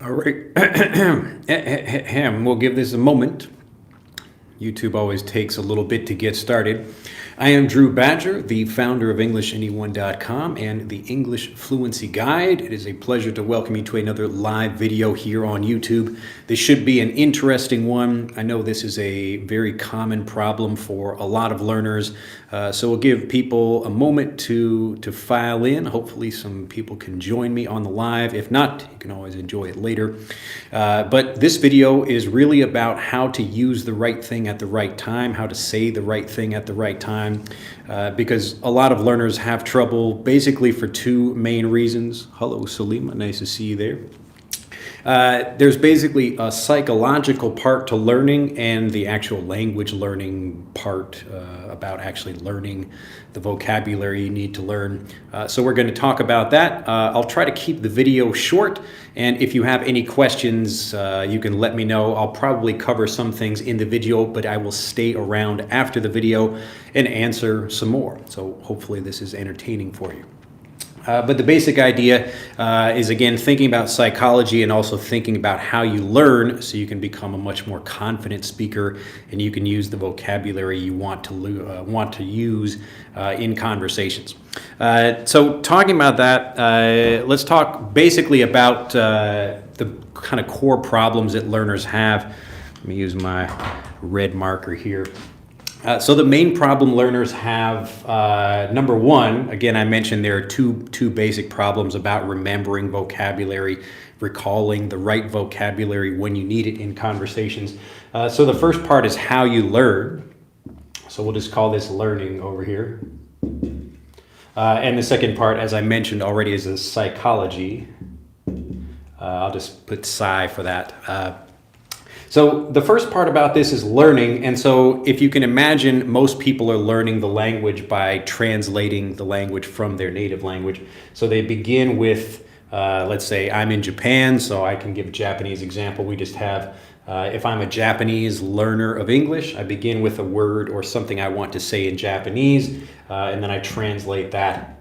All right. We'll give this a moment. YouTube always takes a little bit to get started. I am Drew Badger, the founder of EnglishAnyone.com and the English Fluency Guide. It is a pleasure to welcome you to another live video here on YouTube. This should be an interesting one. I know this is a very common problem for a lot of learners, so we'll give people a moment to file in. Hopefully some people can join me on the live. If not, you can always enjoy it later. But this video is really about how to use the right thing at the right time, how to say the right thing at the right time, because a lot of learners have trouble basically for two main reasons. Hello, Salima, nice to see you there. There's basically a psychological part to learning and the actual language learning part about actually learning the vocabulary you need to learn. So we're going to talk about that. I'll try to keep the video short, and if you have any questions, you can let me know. I'll probably cover some things in the video, but I will stay around after the video and answer some more. So hopefully this is entertaining for you. But the basic idea is, again, thinking about psychology and also thinking about how you learn so you can become a much more confident speaker and you can use the vocabulary you want to use in conversations. So talking about that, let's talk basically about the kind of core problems that learners have. Let me use my red marker here. So the main problem learners have, number one, again, I mentioned there are two basic problems about remembering vocabulary, recalling the right vocabulary when you need it in conversations. So the first part is how you learn. So we'll just call this learning over here. And the second part, as I mentioned already, is the psychology. I'll just put psi for that. So the first part about this is learning, and so if you can imagine, most people are learning the language by translating the language from their native language. So they begin with, let's say I'm in Japan, so I can give a Japanese example. We just have, if I'm a Japanese learner of English, I begin with a word or something I want to say in Japanese, and then I translate that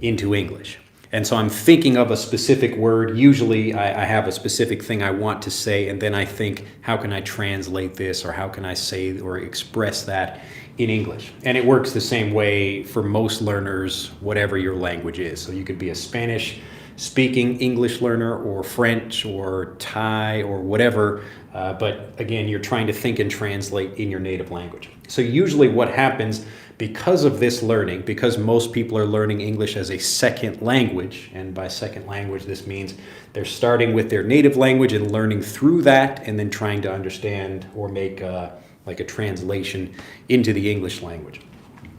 into English. And so I'm thinking of a specific word. Usually I have a specific thing I want to say, and then I think, how can I translate this, or how can I say or express that in English? And it works the same way for most learners, whatever your language is. So you could be a Spanish speaking English learner, or French, or Thai, or whatever. But again, you're trying to think and translate in your native language. So usually what happens, because of this learning, because most people are learning English as a second language, and by second language this means they're starting with their native language and learning through that, and then trying to understand or make like a translation into the English language.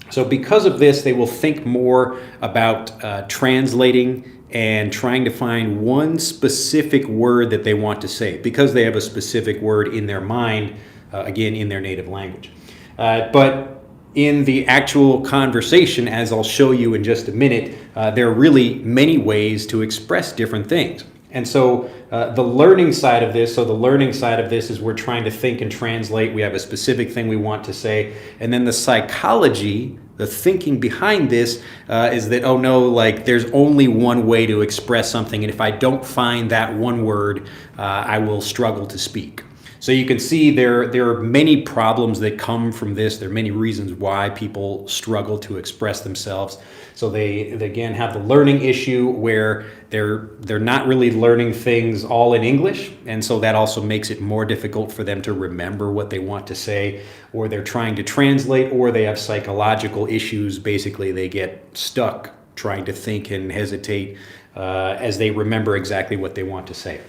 So because of this, they will think more about translating and trying to find one specific word that they want to say, because they have a specific word in their mind, again, in their native language. But in the actual conversation, as I'll show you in just a minute, there are really many ways to express different things. And so the learning side of this, is we're trying to think and translate. We have a specific thing we want to say. And then the psychology, the thinking behind this is that, oh no, like there's only one way to express something. And if I don't find that one word, I will struggle to speak. So you can see there are many problems that come from this. There are many reasons why people struggle to express themselves. So they again have the learning issue where they're not really learning things all in English, and so that also makes it more difficult for them to remember what they want to say, or they're trying to translate, or they have psychological issues. Basically, they get stuck trying to think and hesitate as they remember exactly what they want to say.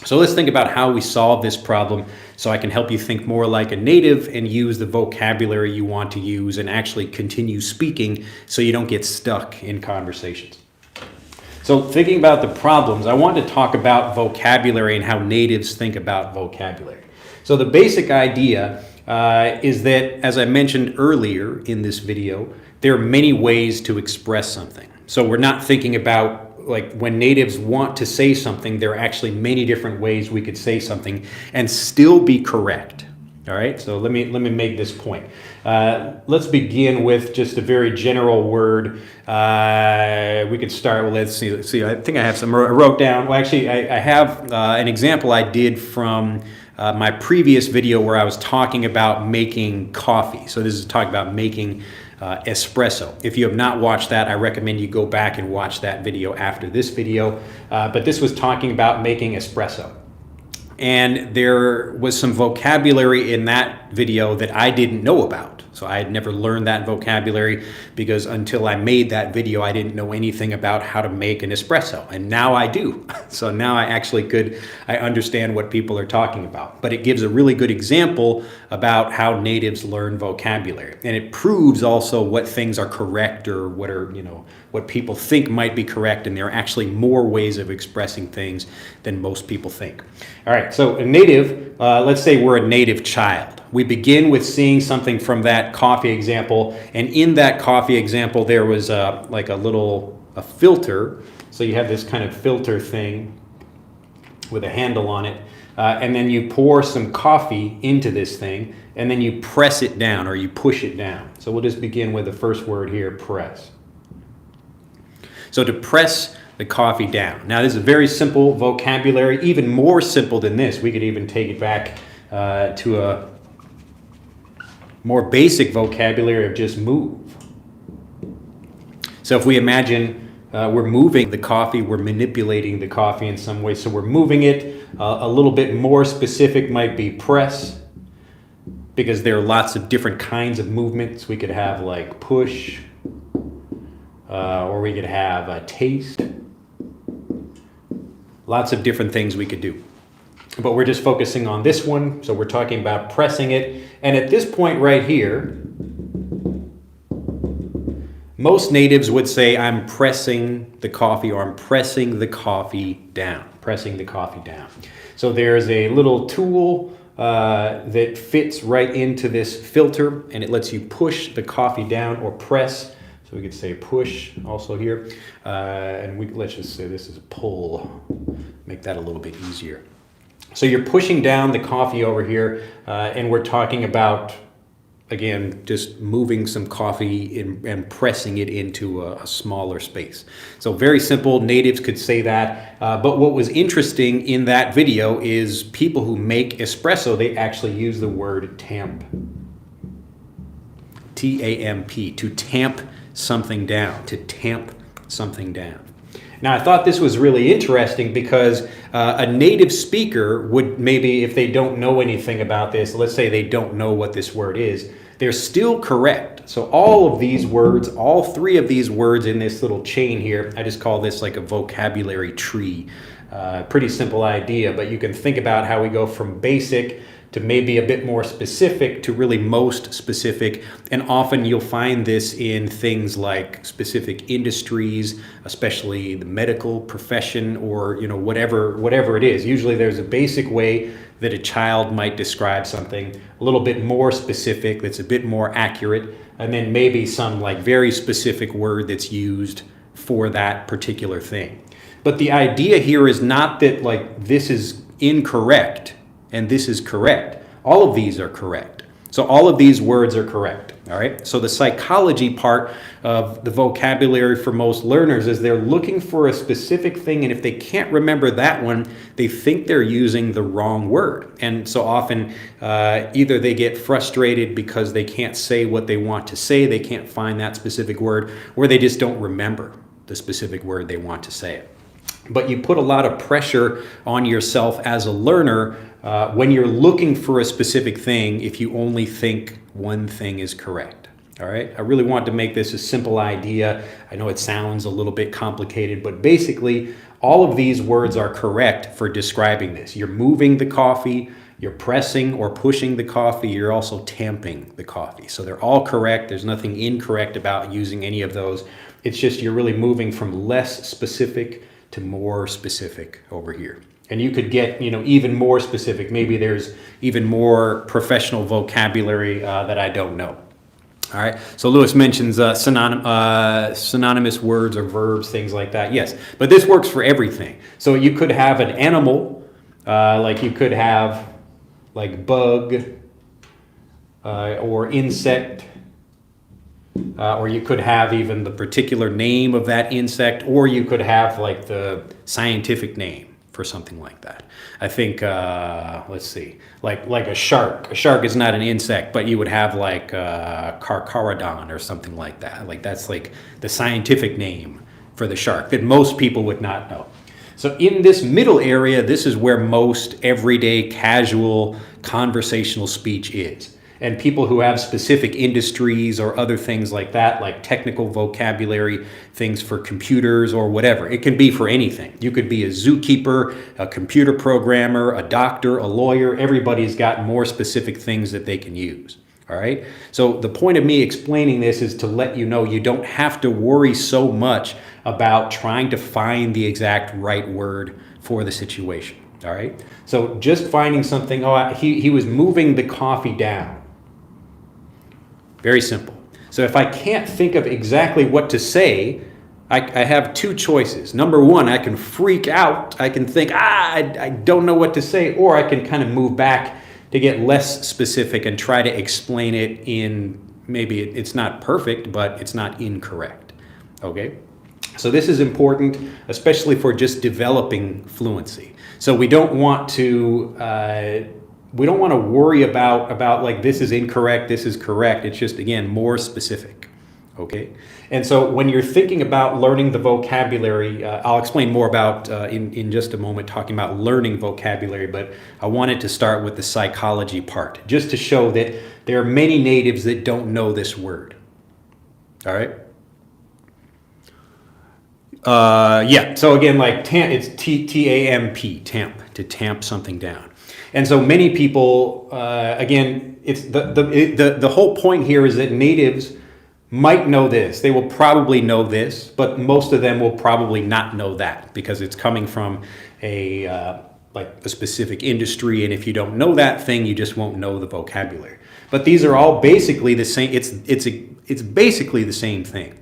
So let's think about how we solve this problem so I can help you think more like a native and use the vocabulary you want to use and actually continue speaking so you don't get stuck in conversations. So thinking about the problems, I want to talk about vocabulary and how natives think about vocabulary. So the basic idea is that, as I mentioned earlier in this video, there are many ways to express something. So we're not thinking about, like, when natives want to say something, there are actually many different ways we could say something and still be correct. All right, so let me make this point. Let's begin with just a very general word. We could start with, let's see. I think I have some. I wrote down. Well, actually, I have an example I did from my previous video where I was talking about making coffee. So this is talking about making espresso. If you have not watched that, I recommend you go back and watch that video after this video. But this was talking about making espresso. And there was some vocabulary in that video that I didn't know about. So I had never learned that vocabulary because until I made that video, I didn't know anything about how to make an espresso. And now I do. So now I understand what people are talking about. But it gives a really good example about how natives learn vocabulary. And it proves also what things are correct or what people think might be correct. And there are actually more ways of expressing things than most people think. All right, so a native, let's say we're a native child. We begin with seeing something from that coffee example, and in that coffee example there was like a filter. So you have this kind of filter thing with a handle on it, and then you pour some coffee into this thing, and then you press it down or you push it down. So we'll just begin with the first word here, press. So to press the coffee down. Now this is a very simple vocabulary, even more simple than this. We could even take it back to a more basic vocabulary of just move. So if we imagine we're moving the coffee, we're manipulating the coffee in some way. So we're moving it. A little bit more specific might be press, because there are lots of different kinds of movements. We could have like push, or we could have a taste. Lots of different things we could do. But we're just focusing on this one, so we're talking about pressing it. And at this point right here, most natives would say, I'm pressing the coffee, or I'm pressing the coffee down, pressing the coffee down. So there's a little tool that fits right into this filter, and it lets you push the coffee down or press. So we could say push also here, and let's just say this is a pull, make that a little bit easier. So you're pushing down the coffee over here, and we're talking about, again, just moving some coffee and pressing it into a smaller space. So very simple, natives could say that. But what was interesting in that video is people who make espresso, they actually use the word tamp. T-A-M-P, to tamp something down, to tamp something down. Now, I thought this was really interesting because a native speaker would maybe, if they don't know anything about this, let's say they don't know what this word is, they're still correct. So all of these words, all three of these words in this little chain here, I just call this like a vocabulary tree. Pretty simple idea, but you can think about how we go from basic to maybe a bit more specific to really most specific. And often you'll find this in things like specific industries, especially the medical profession, or whatever it is. Usually there's a basic way that a child might describe something, a little bit more specific that's a bit more accurate, and then maybe some like very specific word that's used for that particular thing. But the idea here is not that like this is incorrect and this is correct. All of these are correct. So all of these words are correct, all right? So the psychology part of the vocabulary for most learners is they're looking for a specific thing, and if they can't remember that one, they think they're using the wrong word. And so often either they get frustrated because they can't say what they want to say, they can't find that specific word, or they just don't remember the specific word they want to say. But you put a lot of pressure on yourself as a learner when you're looking for a specific thing if you only think one thing is correct. All right, I really want to make this a simple idea. I know it sounds a little bit complicated, but basically all of these words are correct for describing this. You're moving the coffee, you're pressing or pushing the coffee, you're also tamping the coffee. So they're all correct. There's nothing incorrect about using any of those. It's just you're really moving from less specific to more specific over here. And you could get, even more specific. Maybe there's even more professional vocabulary that I don't know. All right. So Lewis mentions synonymous words or verbs, things like that. Yes, but this works for everything. So you could have an animal, like you could have like bug, or insect, or you could have even the particular name of that insect, or you could have like the scientific name for something like that. I think, let's see, like a shark. A shark is not an insect, but you would have like Carcharodon or something like that. Like that's like the scientific name for the shark that most people would not know. So in this middle area, this is where most everyday casual conversational speech is. And people who have specific industries or other things like that, like technical vocabulary, things for computers or whatever. It can be for anything. You could be a zookeeper, a computer programmer, a doctor, a lawyer. Everybody's got more specific things that they can use. All right. So the point of me explaining this is to let you know you don't have to worry so much about trying to find the exact right word for the situation. All right. So just finding something, he was moving the coffee down. Very simple. So if I can't think of exactly what to say, I have two choices. Number one, I can freak out. I can think, I don't know what to say, or I can kind of move back to get less specific and try to explain it in, maybe it's not perfect, but it's not incorrect. Okay? So this is important, especially for just developing fluency. So we don't want to worry about like this is incorrect, this is correct. It's just, again, more specific. Okay? And so when you're thinking about learning the vocabulary, I'll explain more about in just a moment, talking about learning vocabulary, but I wanted to start with the psychology part, just to show that there are many natives that don't know this word. All right? So again, like it's T-A-M-P, tamp, to tamp something down. And so many people, again, it's the whole point here is that natives might know this. They will probably know this, but most of them will probably not know that because it's coming from a specific industry. And if you don't know that thing, you just won't know the vocabulary. But these are all basically the same. It's basically the same thing.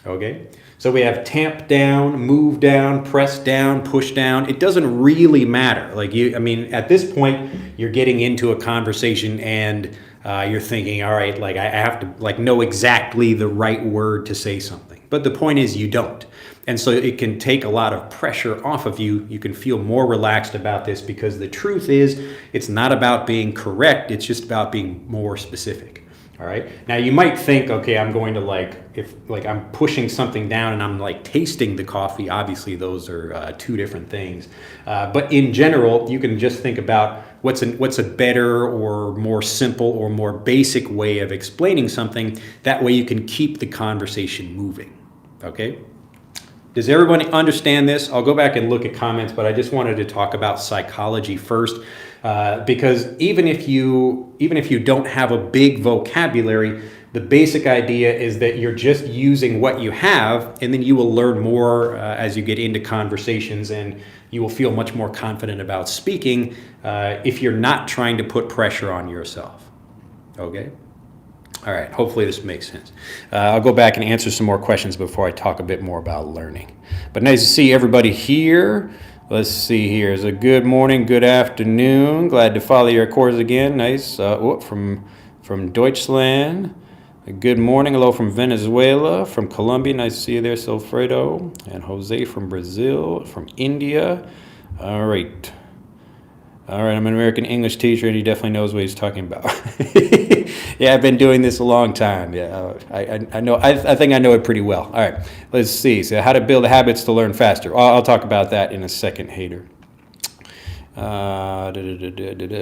Okay. So we have tamp down, move down, press down, push down. It doesn't really matter. At this point, you're getting into a conversation and you're thinking, all right, like I have to know exactly the right word to say something. But the point is you don't. And so it can take a lot of pressure off of you. You can feel more relaxed about this because the truth is it's not about being correct. It's just about being more specific. All right. Now you might think, okay, I'm going to if I'm pushing something down and I'm tasting the coffee. Obviously, those are two different things. But in general, you can just think about what's a better or more simple or more basic way of explaining something. That way, you can keep the conversation moving. Okay. Does everyone understand this? I'll go back and look at comments, but I just wanted to talk about psychology first. Because even if you don't have a big vocabulary, the basic idea is that you're just using what you have, and then you will learn more as you get into conversations, and you will feel much more confident about speaking if you're not trying to put pressure on yourself. Okay? All right, hopefully this makes sense. I'll go back and answer some more questions before I talk a bit more about learning. But nice to see everybody here. Let's see here. It's a good morning, good afternoon. Glad to follow your course again. Nice. From Deutschland. Good morning. Hello from Venezuela. From Colombia. Nice to see you there, Silfredo. And Jose from Brazil. From India. All right. I'm an American English teacher, and he definitely knows what he's talking about. Yeah, I've been doing this a long time. Yeah, I know. I think I know it pretty well. All right, let's see. So, how to build habits to learn faster. I'll talk about that in a second, Hader.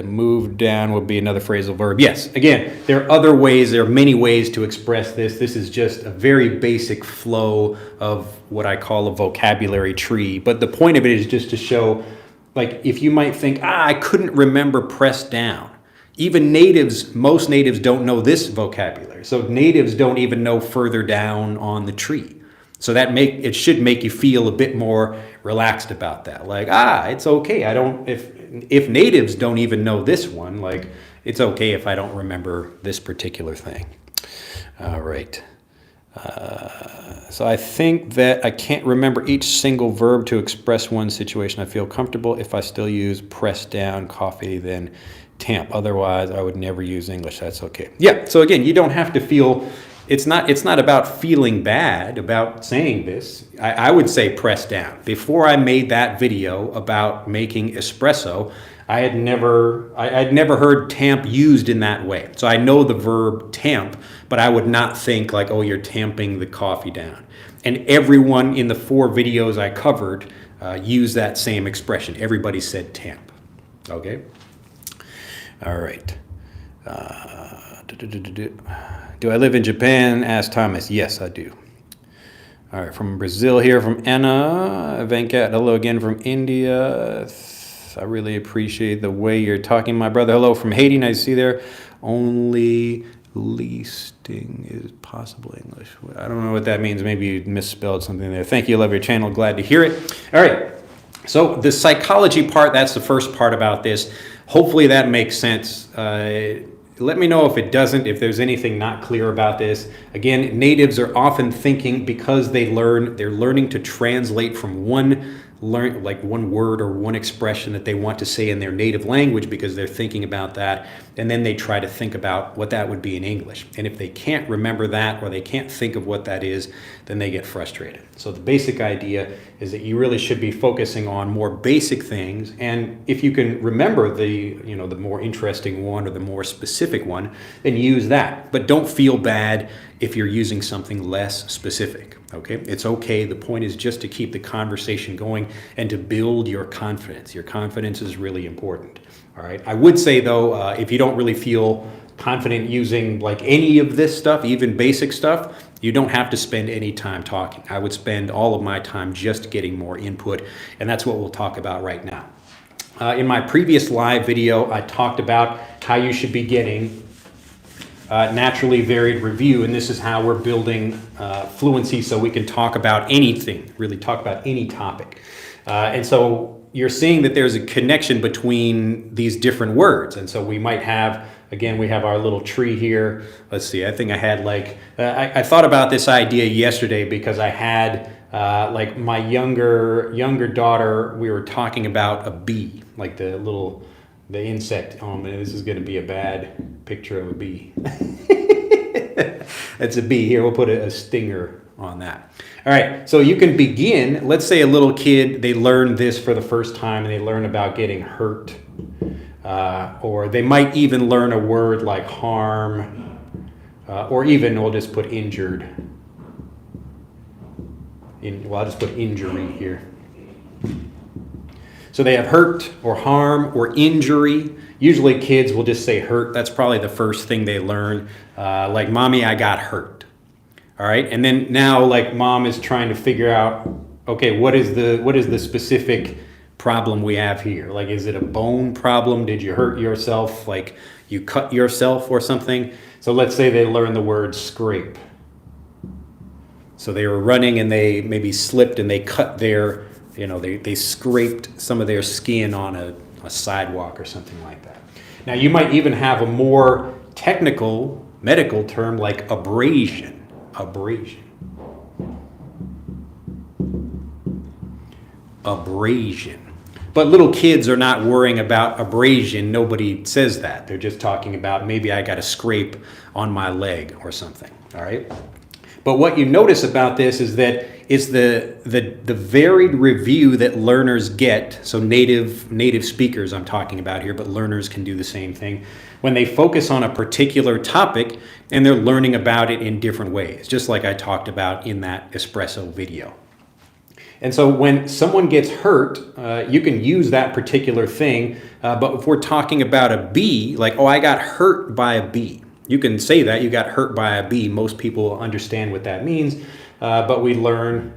Move down would be another phrasal verb. Yes, again, there are other ways. There are many ways to express this. This is just a very basic flow of what I call a vocabulary tree. But the point of it is just to show, if you might think, I couldn't remember press down. Even most natives don't know this vocabulary. So natives don't even know further down on the tree. So it should make you feel a bit more relaxed about that. It's okay. If natives don't even know this one, it's okay if I don't remember this particular thing. All right. So I think that I can't remember each single verb to express one situation. I feel comfortable if I still use press down, coffee, then tamp. Otherwise, I would never use English. That's okay. Yeah. So again, you don't have to feel. It's not about feeling bad about saying this. I would say press down. Before I made that video about making espresso, I'd never heard tamp used in that way. So I know the verb tamp, but I would not think like, oh, you're tamping the coffee down. And everyone in the 4 videos I covered used that same expression. Everybody said tamp. Okay. All right. Do I live in Japan? Asked Thomas. Yes, I do. All right, from Brazil here, from Anna. Venkat, hello again from India. I really appreciate the way you're talking, my brother. Hello from Haiti. Nice to see you there. Only leasting is possible English. I don't know what that means. Maybe you misspelled something there. Thank you. Love your channel. Glad to hear it. All right. So the psychology part, that's the first part about this. Hopefully that makes sense. Let me know if it doesn't, if there's anything not clear about this. Again, natives are often thinking because they're learning to translate from one word or one expression that they want to say in their native language because they're thinking about that, and then they try to think about what that would be in English. And if they can't remember that or they can't think of what that is, then they get frustrated. So the basic idea is that you really should be focusing on more basic things, and if you can remember the more interesting one or the more specific one, then use that. But don't feel bad if you're using something less specific. Okay, it's okay. The point is just to keep the conversation going and to build your confidence. Your confidence is really important. All right. I would say though, if you don't really feel confident using like any of this stuff, even basic stuff, you don't have to spend any time talking. I would spend all of my time just getting more input, and that's what we'll talk about right now. In my previous live video, I talked about how you should be getting naturally varied review, and this is how we're building fluency so we can talk about anything, really talk about any topic. And so you're seeing that there's a connection between these different words, and so we might have, again, we have our little tree here. Let's see, I think I had I thought about this idea yesterday because I had like my younger daughter, we were talking about a bee, like the insect. Oh man, this is going to be a bad picture of a bee. It's a bee. Here, we'll put a stinger on that. All right, so you can begin. Let's say a little kid, they learn this for the first time and they learn about getting hurt. Or they might even learn a word like harm, or even we'll just put injured. I'll just put injury here. So they have hurt or harm or injury. Usually kids will just say hurt. That's probably the first thing they learn. Like, mommy, I got hurt. All right. And then now like mom is trying to figure out, okay, what is the specific problem we have here? Like, is it a bone problem? Did you hurt yourself? Like you cut yourself or something? So let's say they learn the word scrape. So they were running and they maybe slipped and they cut their, they scraped some of their skin on a sidewalk or something like that. Now you might even have a more technical medical term like abrasion. Abrasion. But little kids are not worrying about abrasion. Nobody says that. They're just talking about maybe I got a scrape on my leg or something. All right. But what you notice about this is that it's the varied review that learners get. So native speakers I'm talking about here, but learners can do the same thing. When they focus on a particular topic and they're learning about it in different ways, just like I talked about in that espresso video. And so when someone gets hurt, you can use that particular thing. But if we're talking about a bee, like, oh, I got hurt by a bee. You can say that you got hurt by a bee. Most people understand what that means. But we learn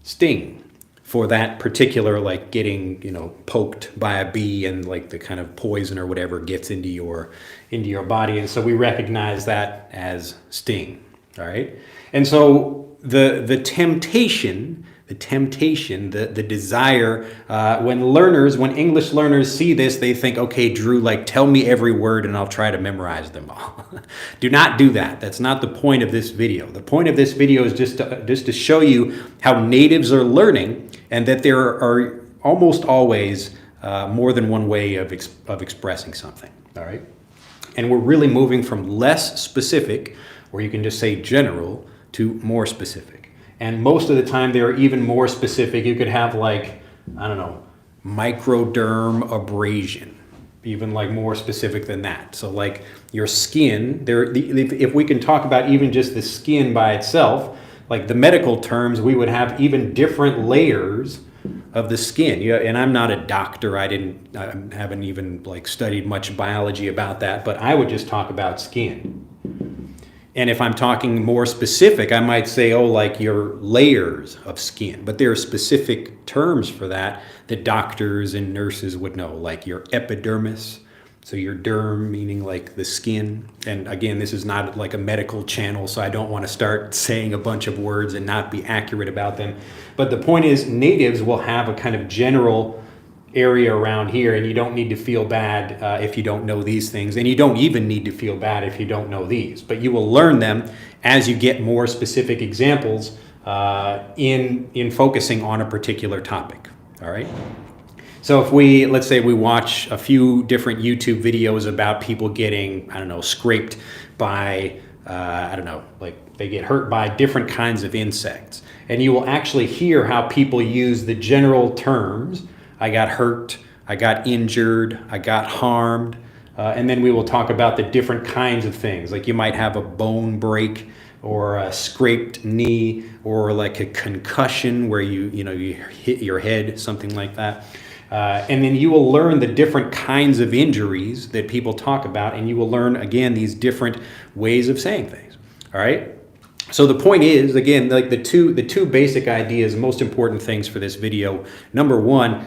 sting for that particular, like getting, poked by a bee and like the kind of poison or whatever gets into your body. And so we recognize that as sting. All right. And so the temptation the temptation, the desire. When English learners see this, they think, okay, Drew, like tell me every word and I'll try to memorize them all. Do not do that. That's not the point of this video. The point of this video is just to show you how natives are learning, and that there are almost always more than one way of expressing something. All right. And we're really moving from less specific, where you can just say general, to more specific. And most of the time they're even more specific. You could have like, I don't know, microderm abrasion, even like more specific than that. So like your skin, if we can talk about even just the skin by itself, like the medical terms, we would have even different layers of the skin. Yeah, and I'm not a doctor. I haven't even like studied much biology about that, but I would just talk about skin. And if I'm talking more specific, I might say, oh, like your layers of skin. But there are specific terms for that doctors and nurses would know, like your epidermis. So your derm, meaning like the skin. And again, this is not like a medical channel, so I don't want to start saying a bunch of words and not be accurate about them. But the point is, natives will have a kind of general area around here, and you don't need to feel bad if you don't know these things. And you don't even need to feel bad if you don't know these. But you will learn them as you get more specific examples in focusing on a particular topic. All right? So if let's say we watch a few different YouTube videos about people getting, I don't know, scraped by, like they get hurt by different kinds of insects. And you will actually hear how people use the general terms. I got hurt, I got injured, I got harmed. And then we will talk about the different kinds of things. Like you might have a bone break, or a scraped knee, or like a concussion where you hit your head, something like that. And then you will learn the different kinds of injuries that people talk about, and you will learn, again, these different ways of saying things. All right? So the point is, again, like the two basic ideas, most important things for this video. Number one,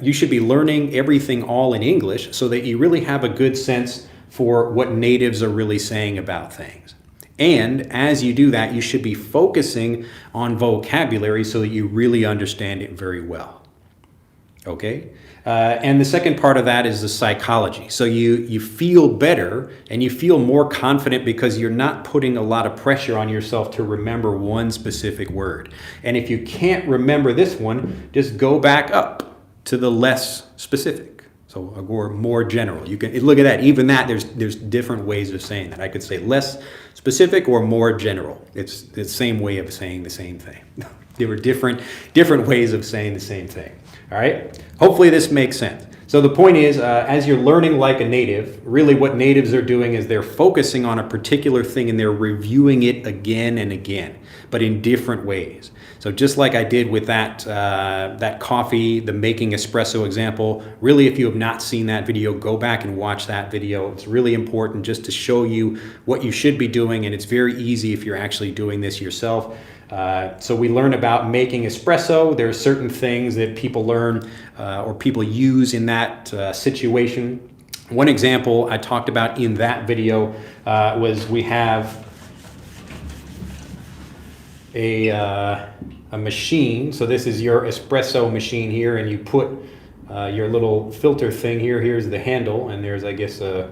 you should be learning everything all in English so that you really have a good sense for what natives are really saying about things. And as you do that, you should be focusing on vocabulary so that you really understand it very well. Okay? And the second part of that is the psychology. So you feel better and you feel more confident because you're not putting a lot of pressure on yourself to remember one specific word. And if you can't remember this one, just go back up to the less specific. So or more general. You can look at that. Even that, there's different ways of saying that. I could say less specific or more general. It's the same way of saying the same thing. There were different ways of saying the same thing. All right? Hopefully this makes sense. So the point is, as you're learning like a native, really what natives are doing is they're focusing on a particular thing and they're reviewing it again and again, but in different ways. So just like I did with that coffee, the making espresso example, really if you have not seen that video, go back and watch that video. It's really important just to show you what you should be doing, and it's very easy if you're actually doing this yourself. So we learn about making espresso. There are certain things that people learn or people use in that situation. One example I talked about in that video was we have a machine. So this is your espresso machine here, and you put your little filter thing here. Here's the handle, and there's, I guess, a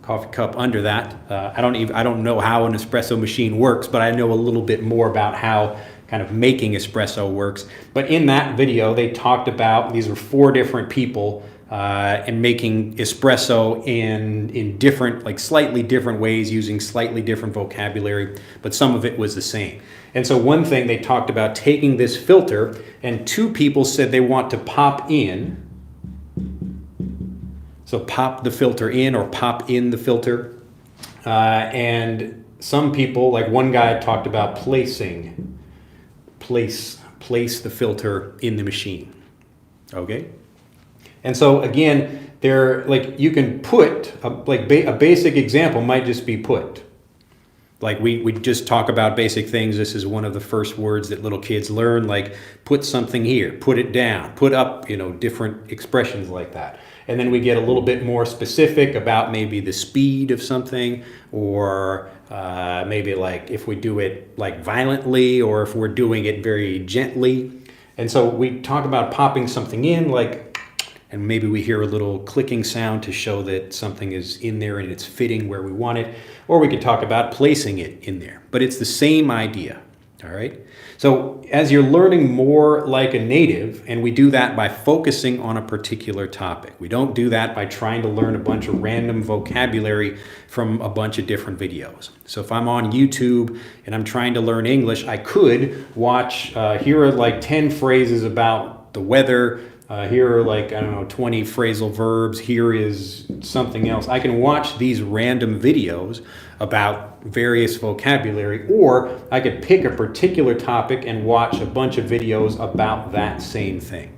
coffee cup under that. I don't know how an espresso machine works, but I know a little bit more about how kind of making espresso works. But in that video, they talked about, these were 4 different people and making espresso in different, like slightly different ways, using slightly different vocabulary, but some of it was the same. And so one thing they talked about taking this filter, and 2 people said they want to pop in. So pop the filter in or pop in the filter. And some people, like one guy talked about place the filter in the machine. Okay? And so again, they're like, you can put, a basic example might just be put. Like we just talk about basic things. This is one of the first words that little kids learn, like put something here, put it down, put up, different expressions like that. And then we get a little bit more specific about maybe the speed of something, or maybe like if we do it like violently, or if we're doing it very gently. And so we talk about popping something in, like, and maybe we hear a little clicking sound to show that something is in there and it's fitting where we want it. Or we could talk about placing it in there. But it's the same idea, all right? So as you're learning more like a native, and we do that by focusing on a particular topic. We don't do that by trying to learn a bunch of random vocabulary from a bunch of different videos. So if I'm on YouTube and I'm trying to learn English, I could watch, here are like 10 phrases about the weather. Here are like, I don't know, 20 phrasal verbs. Here is something else. I can watch these random videos about various vocabulary, or I could pick a particular topic and watch a bunch of videos about that same thing.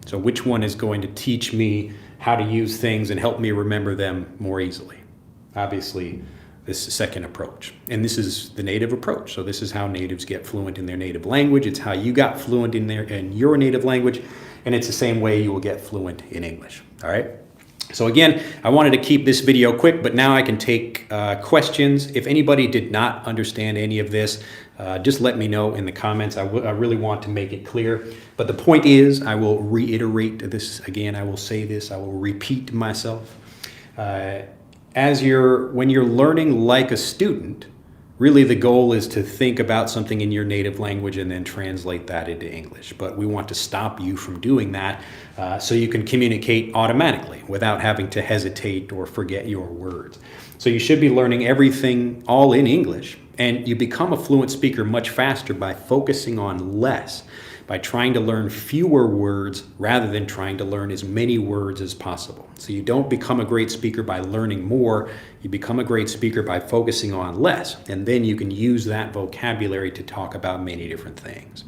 So which one is going to teach me how to use things and help me remember them more easily? Obviously, this second approach. And this is the native approach. So this is how natives get fluent in their native language. It's how you got fluent in your native language. And it's the same way you will get fluent in English. All right. So again, I wanted to keep this video quick, but now I can take questions. If anybody did not understand any of this, just let me know in the comments. I really want to make it clear. But the point is, I will reiterate this again. I will say this. I will repeat myself. When you're learning like a student, really the goal is to think about something in your native language and then translate that into English. But we want to stop you from doing that so you can communicate automatically without having to hesitate or forget your words. So you should be learning everything all in English, and you become a fluent speaker much faster by focusing on less, by trying to learn fewer words rather than trying to learn as many words as possible. So you don't become a great speaker by learning more, you become a great speaker by focusing on less, and then you can use that vocabulary to talk about many different things.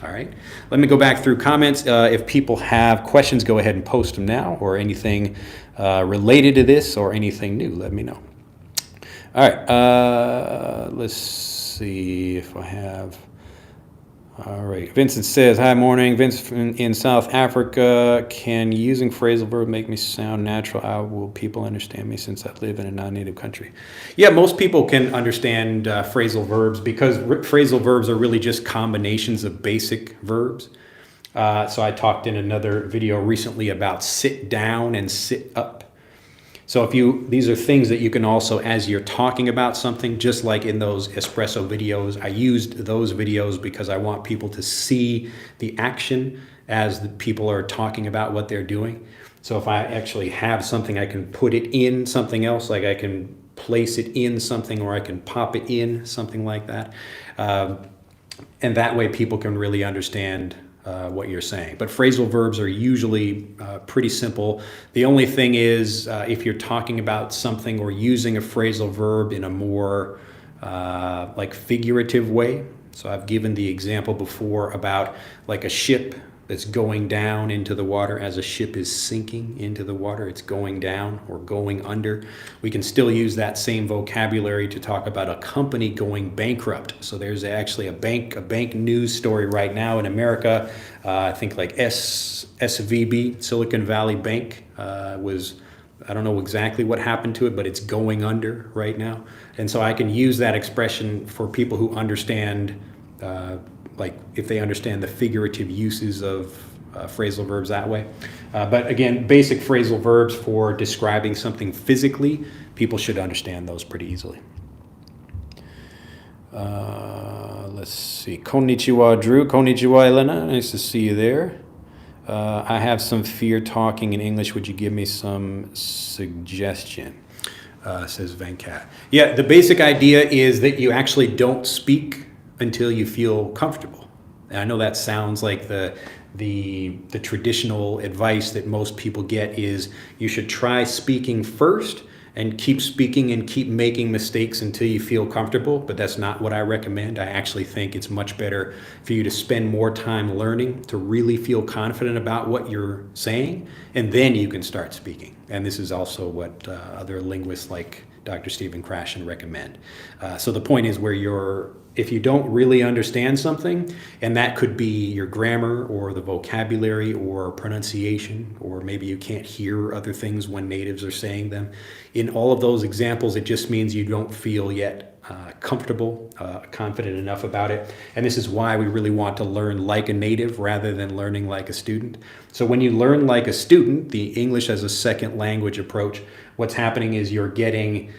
All right, let me go back through comments. If people have questions, go ahead and post them now, or anything related to this or anything new, let me know. All right, let's see if I have. All right, Vincent says, hi, morning. Vince in South Africa, can using phrasal verb make me sound natural? How will people understand me since I live in a non-native country? Yeah, most people can understand phrasal verbs because phrasal verbs are really just combinations of basic verbs. So I talked in another video recently about sit down and sit up. So these are things that you can also, as you're talking about something, just like in those espresso videos, I used those videos because I want people to see the action as the people are talking about what they're doing. So if I actually have something, I can put it in something else, like I can place it in something, or I can pop it in, something like that. And that way people can really understand what you're saying. But phrasal verbs are usually pretty simple. The only thing is if you're talking about something or using a phrasal verb in a more like figurative way. So I've given the example before about like a ship that's going down into the water. As a ship is sinking into the water, it's going down or going under. We can still use that same vocabulary to talk about a company going bankrupt. So there's actually a bank news story right now in America. I think like SVB, Silicon Valley Bank, I don't know exactly what happened to it, but it's going under right now. And so I can use that expression for people who understand like if they understand the figurative uses of phrasal verbs that way. But again, basic phrasal verbs for describing something physically, people should understand those pretty easily. Let's see. Konnichiwa, Drew. Konnichiwa, Elena. Nice to see you there. I have some fear talking in English. Would you give me some suggestion? Says Venkat. Yeah, the basic idea is that you actually don't speak until you feel comfortable. And I know that sounds like the traditional advice that most people get is you should try speaking first and keep speaking and keep making mistakes until you feel comfortable, but that's not what I recommend. I actually think it's much better for you to spend more time learning to really feel confident about what you're saying, and then you can start speaking. And this is also what other linguists like Dr. Stephen Krashen recommend. So the point is where you're if you don't really understand something, and that could be your grammar or the vocabulary or pronunciation, or maybe you can't hear other things when natives are saying them. In all of those examples, it just means you don't feel yet comfortable, confident enough about it. And this is why we really want to learn like a native rather than learning like a student. So when you learn like a student, the English as a second language approach, what's happening is you're getting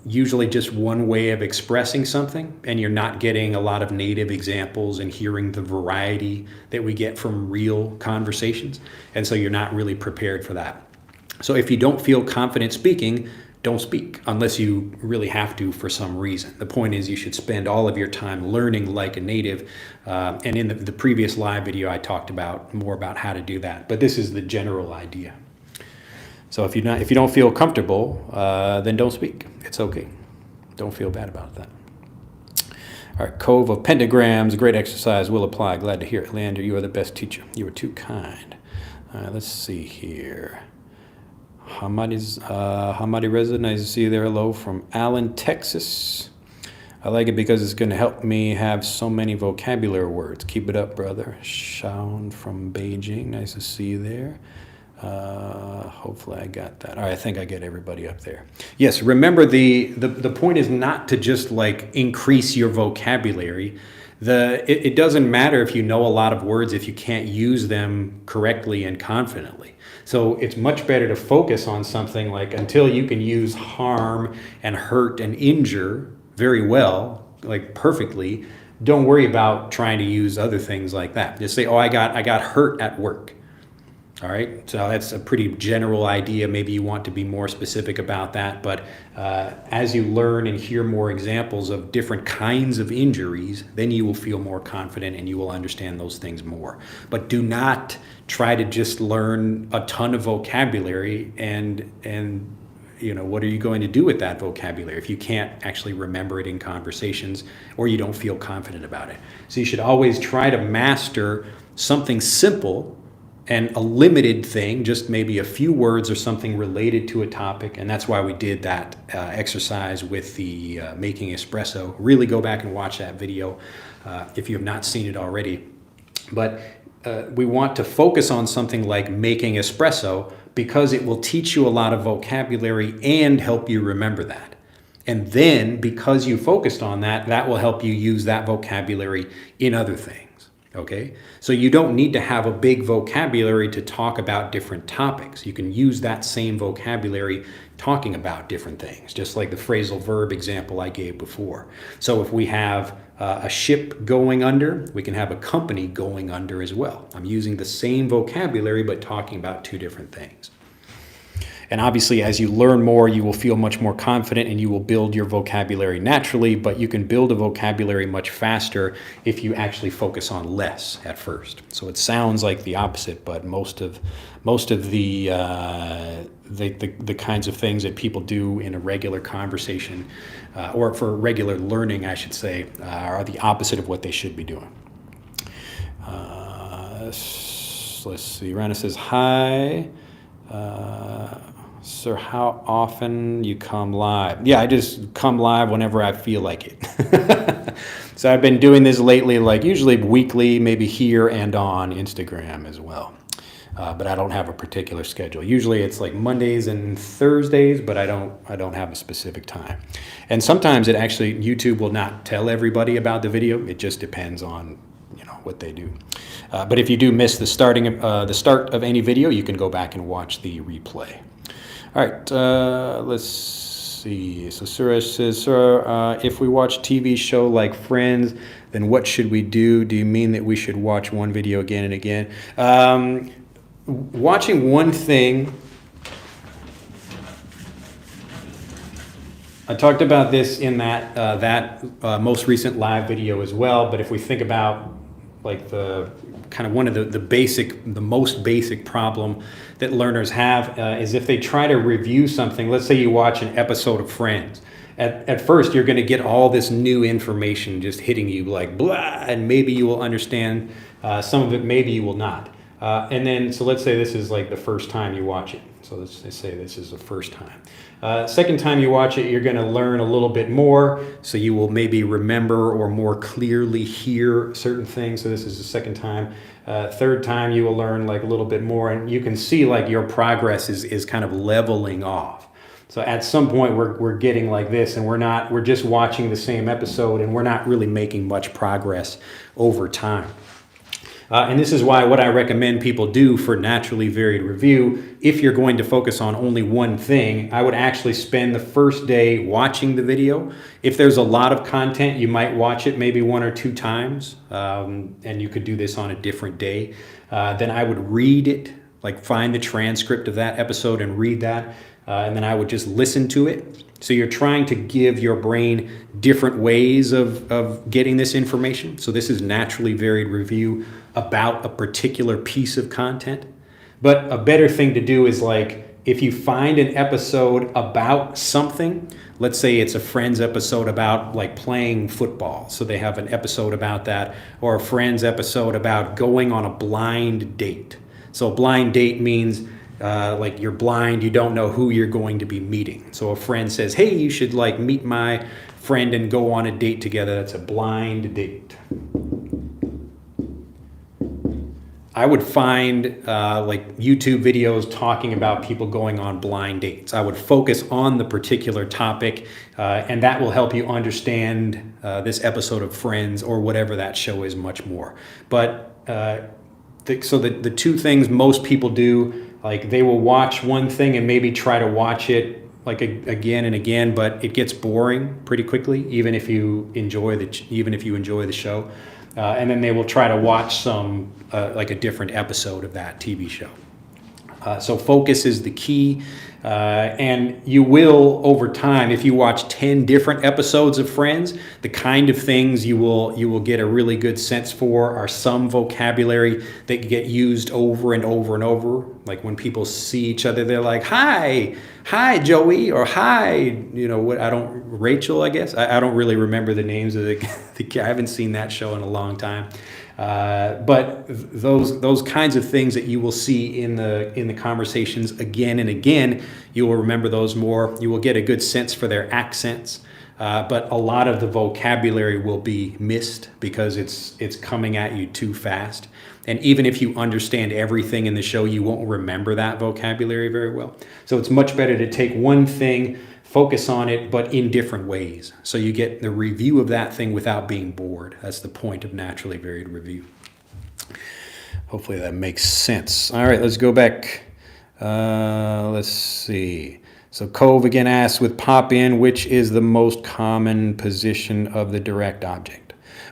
usually just one way of expressing something, and you're not getting a lot of native examples and hearing the variety that we get from real conversations. And so you're not really prepared for that. So if you don't feel confident speaking, don't speak unless you really have to for some reason. The point is you should spend all of your time learning like a native. And in the previous live video, I talked about more about how to do that. But this is the general idea. So if you don't feel comfortable, then don't speak. It's okay. Don't feel bad about that. All right, Cove of Pentagrams, great exercise, will apply. Glad to hear it. Leander, you are the best teacher. You are too kind. Let's see here. Hamadi Reza, nice to see you there. Hello from Allen, Texas. I like it because it's going to help me have so many vocabulary words. Keep it up, brother. Shaun from Beijing, nice to see you there. Hopefully I got that. All right, I think I get everybody up there. Yes, remember the point is not to just like increase your vocabulary. It doesn't matter if you know a lot of words if you can't use them correctly and confidently. So it's much better to focus on something like until you can use harm and hurt and injure very well, like perfectly. Don't worry about trying to use other things like that. Just say, oh, I got hurt at work. All right, so that's a pretty general idea. Maybe you want to be more specific about that, but as you learn and hear more examples of different kinds of injuries, then you will feel more confident and you will understand those things more. But do not try to just learn a ton of vocabulary and what are you going to do with that vocabulary if you can't actually remember it in conversations or you don't feel confident about it. So you should always try to master something simple and a limited thing, just maybe a few words or something related to a topic. And that's why we did that exercise with the making espresso. Really go back and watch that video if you have not seen it already. But we want to focus on something like making espresso because it will teach you a lot of vocabulary and help you remember that. And then because you focused on that, that will help you use that vocabulary in other things. Okay, so you don't need to have a big vocabulary to talk about different topics. You can use that same vocabulary talking about different things, just like the phrasal verb example I gave before. So if we have a ship going under, we can have a company going under as well. I'm using the same vocabulary, but talking about two different things. And obviously, as you learn more, you will feel much more confident and you will build your vocabulary naturally, but you can build a vocabulary much faster if you actually focus on less at first. So it sounds like the opposite, but most of the kinds of things that people do in a regular conversation, or for regular learning, I should say, are the opposite of what they should be doing. Let's see. Rana says, hi. Sir, how often you come live? Yeah, I just come live whenever I feel like it. So I've been doing this lately, like usually weekly, maybe here and on Instagram as well. But I don't have a particular schedule. Usually it's like Mondays and Thursdays, but I don't have a specific time. And sometimes it actually, YouTube will not tell everybody about the video. It just depends on what they do. But if you do miss the start of any video, you can go back and watch the replay. All right, let's see. So Suresh says, sir, if we watch TV show like Friends, then what should we do? Do you mean that we should watch one video again and again? Watching one thing, I talked about this in that most recent live video as well, but if we think about like the kind of one of the most basic problem that learners have is if they try to review something. Let's say you watch an episode of Friends. At first, you're going to get all this new information just hitting you like blah, and maybe you will understand some of it, maybe you will not. And then, so let's say this is like the first time you watch it. So let's say this is the first time. Second time you watch it, you're going to learn a little bit more. So you will maybe remember or more clearly hear certain things. So this is the second time. Third time you will learn like a little bit more, and you can see like your progress is kind of leveling off. So at some point we're getting like this, and we're just watching the same episode, and we're not really making much progress over time. And this is why what I recommend people do for Naturally Varied Review, if you're going to focus on only one thing, I would actually spend the first day watching the video. If there's a lot of content, you might watch it maybe 1 or 2 times, and you could do this on a different day. Then I would read it, like find the transcript of that episode and read that, and then I would just listen to it. So you're trying to give your brain different ways of getting this information. So this is Naturally Varied Review about a particular piece of content. But a better thing to do is like, if you find an episode about something, let's say it's a Friends episode about like playing football. So they have an episode about that, or a Friends episode about going on a blind date. So a blind date means like you're blind, you don't know who you're going to be meeting. So a friend says, hey, you should like meet my friend and go on a date together. That's a blind date. I would find like YouTube videos talking about people going on blind dates. I would focus on the particular topic, and that will help you understand this episode of Friends or whatever that show is much more. But so the two things most people do, like they will watch one thing and maybe try to watch it like again and again, but it gets boring pretty quickly, even if you enjoy the show. And then they will try to watch some like a different episode of that TV show. So focus is the key, and you will, over time, if you watch 10 different episodes of Friends, the kind of things you will get a really good sense for are some vocabulary that get used over and over and over. Like when people see each other, they're like, hi Joey, or hi, Rachel, I guess. I don't really remember the names of the I haven't seen that show in a long time. But those kinds of things that you will see in the conversations again and again, you will remember those more. You will get a good sense for their accents, but a lot of the vocabulary will be missed because it's coming at you too fast. And even if you understand everything in the show, you won't remember that vocabulary very well. So it's much better to take one thing, focus on it, but in different ways. So you get the review of that thing without being bored. That's the point of Naturally Varied Review. Hopefully that makes sense. All right, let's go back. Let's see. So Cove again asks, with pop in, which is the most common position of the direct object?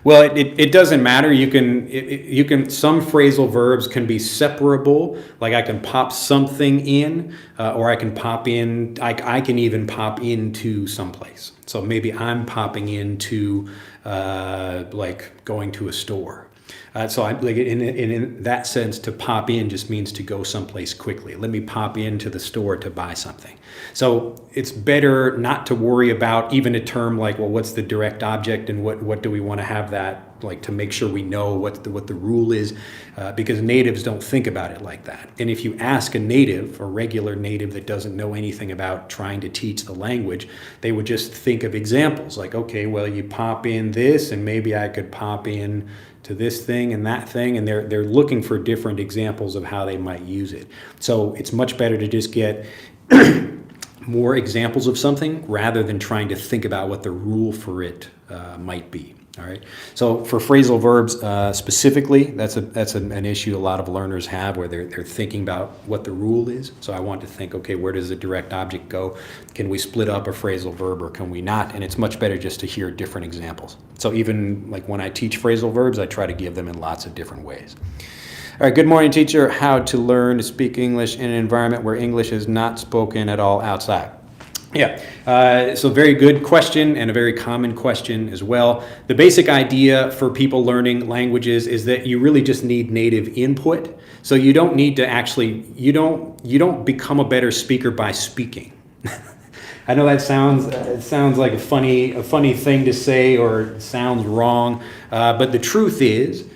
Well, it doesn't matter. You can some phrasal verbs can be separable. Like I can pop something in, or I can pop in. I can even pop into someplace. So maybe I'm popping into like going to a store. So I like in that sense, to pop in just means to go someplace quickly. Let me pop into the store to buy something. So it's better not to worry about even a term like, well, what's the direct object and what do we want to have that, like, to make sure we know what the rule is, because natives don't think about it like that. And if you ask a regular native that doesn't know anything about trying to teach the language, they would just think of examples like, okay, well, you pop in this and maybe I could pop in to this thing and that thing, and they're looking for different examples of how they might use it. So it's much better to just get more examples of something rather than trying to think about what the rule for it might be. All right. So for phrasal verbs specifically, that's an issue a lot of learners have, where they're thinking about what the rule is. So I want to think, okay, where does the direct object go? Can we split up a phrasal verb or can we not? And it's much better just to hear different examples. So even like when I teach phrasal verbs, I try to give them in lots of different ways. All right. Good morning, teacher. How to learn to speak English in an environment where English is not spoken at all outside? Yeah, so very good question, and a very common question as well. The basic idea for people learning languages is that you really just need native input. So you don't need to actually, you don't become a better speaker by speaking. I know that sounds like a funny thing to say, or sounds wrong, but the truth is,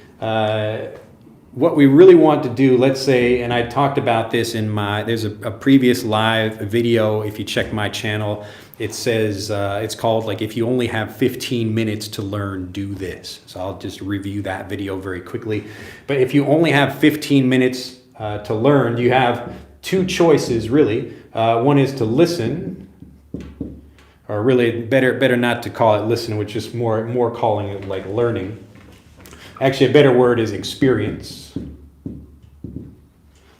what we really want to do, let's say, and I talked about this in there's a previous live video. If you check my channel, it says, it's called like, if you only have 15 minutes to learn, do this. So I'll just review that video very quickly. But if you only have 15 minutes to learn, you have two choices really. One is to listen, or really better not to call it listen, which is more calling it like learning. Actually, a better word is experience.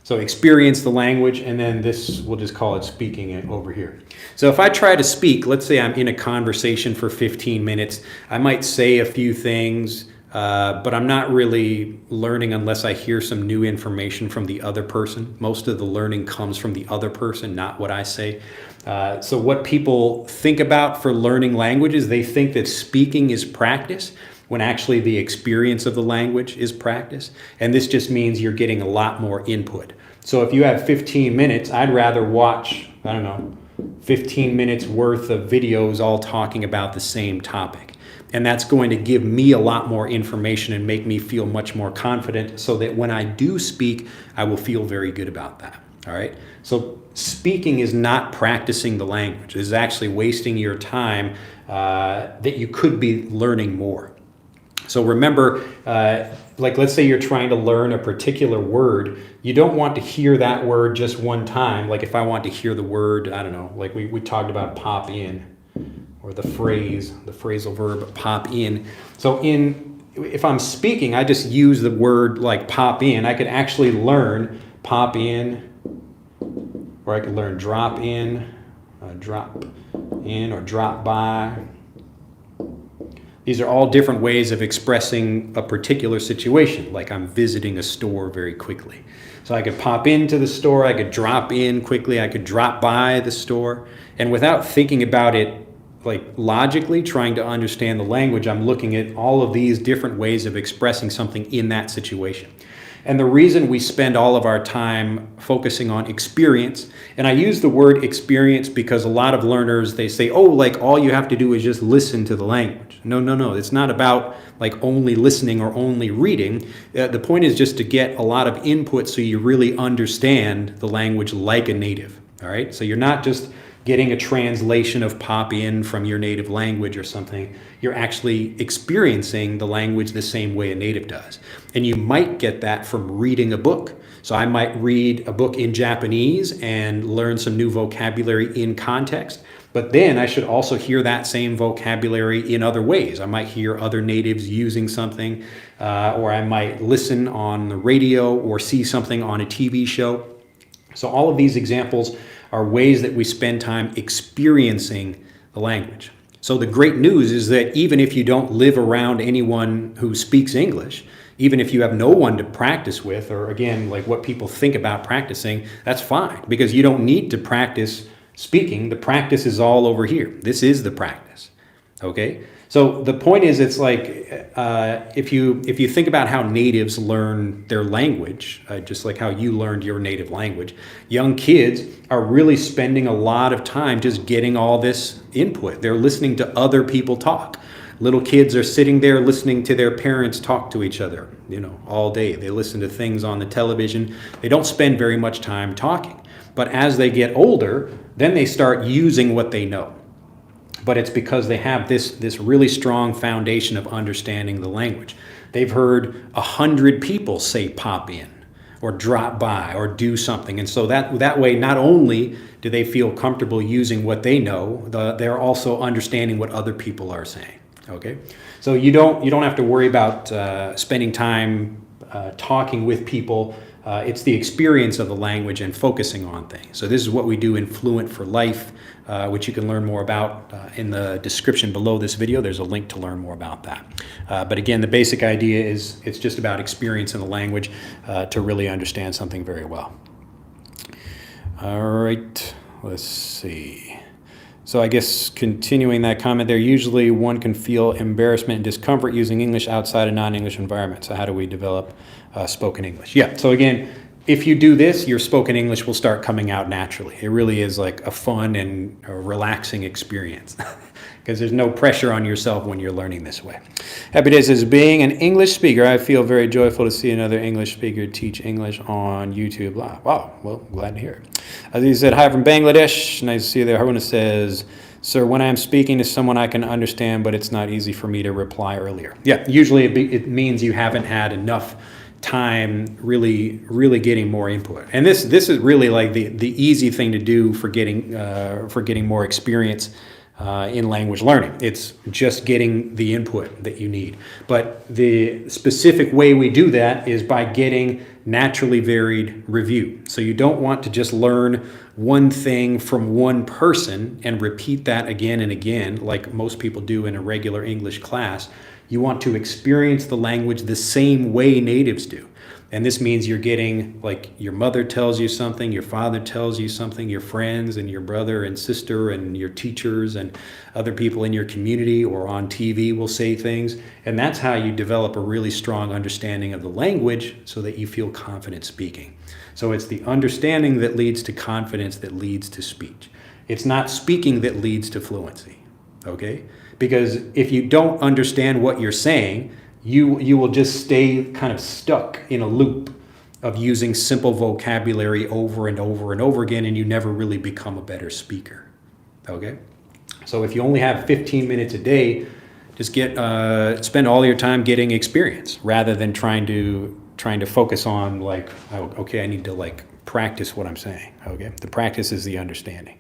So experience the language, and then this, we'll just call it speaking it over here. So if I try to speak, let's say I'm in a conversation for 15 minutes, I might say a few things, but I'm not really learning unless I hear some new information from the other person. Most of the learning comes from the other person, not what I say. So what people think about for learning languages, they think that speaking is practice, when actually the experience of the language is practice. And this just means you're getting a lot more input. So if you have 15 minutes, I'd rather watch, 15 minutes worth of videos all talking about the same topic. And that's going to give me a lot more information and make me feel much more confident, so that when I do speak, I will feel very good about that. All right. So speaking is not practicing the language. It is actually wasting your time that you could be learning more. So remember, like let's say you're trying to learn a particular word, you don't want to hear that word just one time. Like if I want to hear the word, like we talked about pop in, or the phrasal verb pop in. So if I'm speaking, I just use the word like pop in. I could actually learn pop in, or I could learn drop in, or drop by. These are all different ways of expressing a particular situation, like I'm visiting a store very quickly. So I could pop into the store, I could drop in quickly, I could drop by the store. And without thinking about it like logically, trying to understand the language, I'm looking at all of these different ways of expressing something in that situation. And the reason we spend all of our time focusing on experience, and I use the word experience because a lot of learners, they say, oh, like all you have to do is just listen to the language. No. It's not about like only listening or only reading. The point is just to get a lot of input so you really understand the language like a native. All right. So you're not just getting a translation of pop in from your native language or something. You're actually experiencing the language the same way a native does. And you might get that from reading a book. So I might read a book in Japanese and learn some new vocabulary in context, but then I should also hear that same vocabulary in other ways. I might hear other natives using something, or I might listen on the radio or see something on a TV show. So all of these examples are ways that we spend time experiencing the language. So the great news is that even if you don't live around anyone who speaks English, even if you have no one to practice with, or again, like what people think about practicing, that's fine, because you don't need to practice speaking. The practice is all over here. This is the practice. Okay? So the point is, it's like if you think about how natives learn their language, just like how you learned your native language, young kids are really spending a lot of time just getting all this input. They're listening to other people talk. Little kids are sitting there listening to their parents talk to each other, all day. They listen to things on the television. They don't spend very much time talking. But as they get older, then they start using what they know. But it's because they have this really strong foundation of understanding the language. They've heard 100 people say pop in, or drop by, or do something. And so that way, not only do they feel comfortable using what they know, they're also understanding what other people are saying. Okay, so you don't have to worry about spending time talking with people. It's the experience of the language and focusing on things. So this is what we do in Fluent for Life, which you can learn more about in the description below this video. There's a link to learn more about that. But again, the basic idea is it's just about experience in the language to really understand something very well. All right, let's see. So I guess continuing that comment there, usually one can feel embarrassment and discomfort using English outside a non-English environment. So how do we develop spoken English? Yeah, so again, if you do this, your spoken English will start coming out naturally. It really is like a fun and a relaxing experience. because there's no pressure on yourself when you're learning this way. Happy Day says, being an English speaker, I feel very joyful to see another English speaker teach English on YouTube Live. Wow, well, glad to hear it. Aziz said, hi from Bangladesh. Nice to see you there. Haruna says, sir, when I'm speaking to someone I can understand, but it's not easy for me to reply earlier. Yeah, usually it means you haven't had enough time really getting more input. And this is really like the easy thing to do for getting more experience in language learning. It's just getting the input that you need. But the specific way we do that is by getting naturally varied review. So you don't want to just learn one thing from one person and repeat that again and again like most people do in a regular English class. You want to experience the language the same way natives do. And this means you're getting, like, your mother tells you something, your father tells you something, your friends and your brother and sister and your teachers and other people in your community or on TV will say things. And that's how you develop a really strong understanding of the language so that you feel confident speaking. So it's the understanding that leads to confidence that leads to speech. It's not speaking that leads to fluency, okay? Because if you don't understand what you're saying, you will just stay kind of stuck in a loop of using simple vocabulary over and over and over again, and you never really become a better speaker, okay? So if you only have 15 minutes a day, just spend all your time getting experience rather than trying to focus on like, oh, okay, I need to like practice what I'm saying, okay? The practice is the understanding.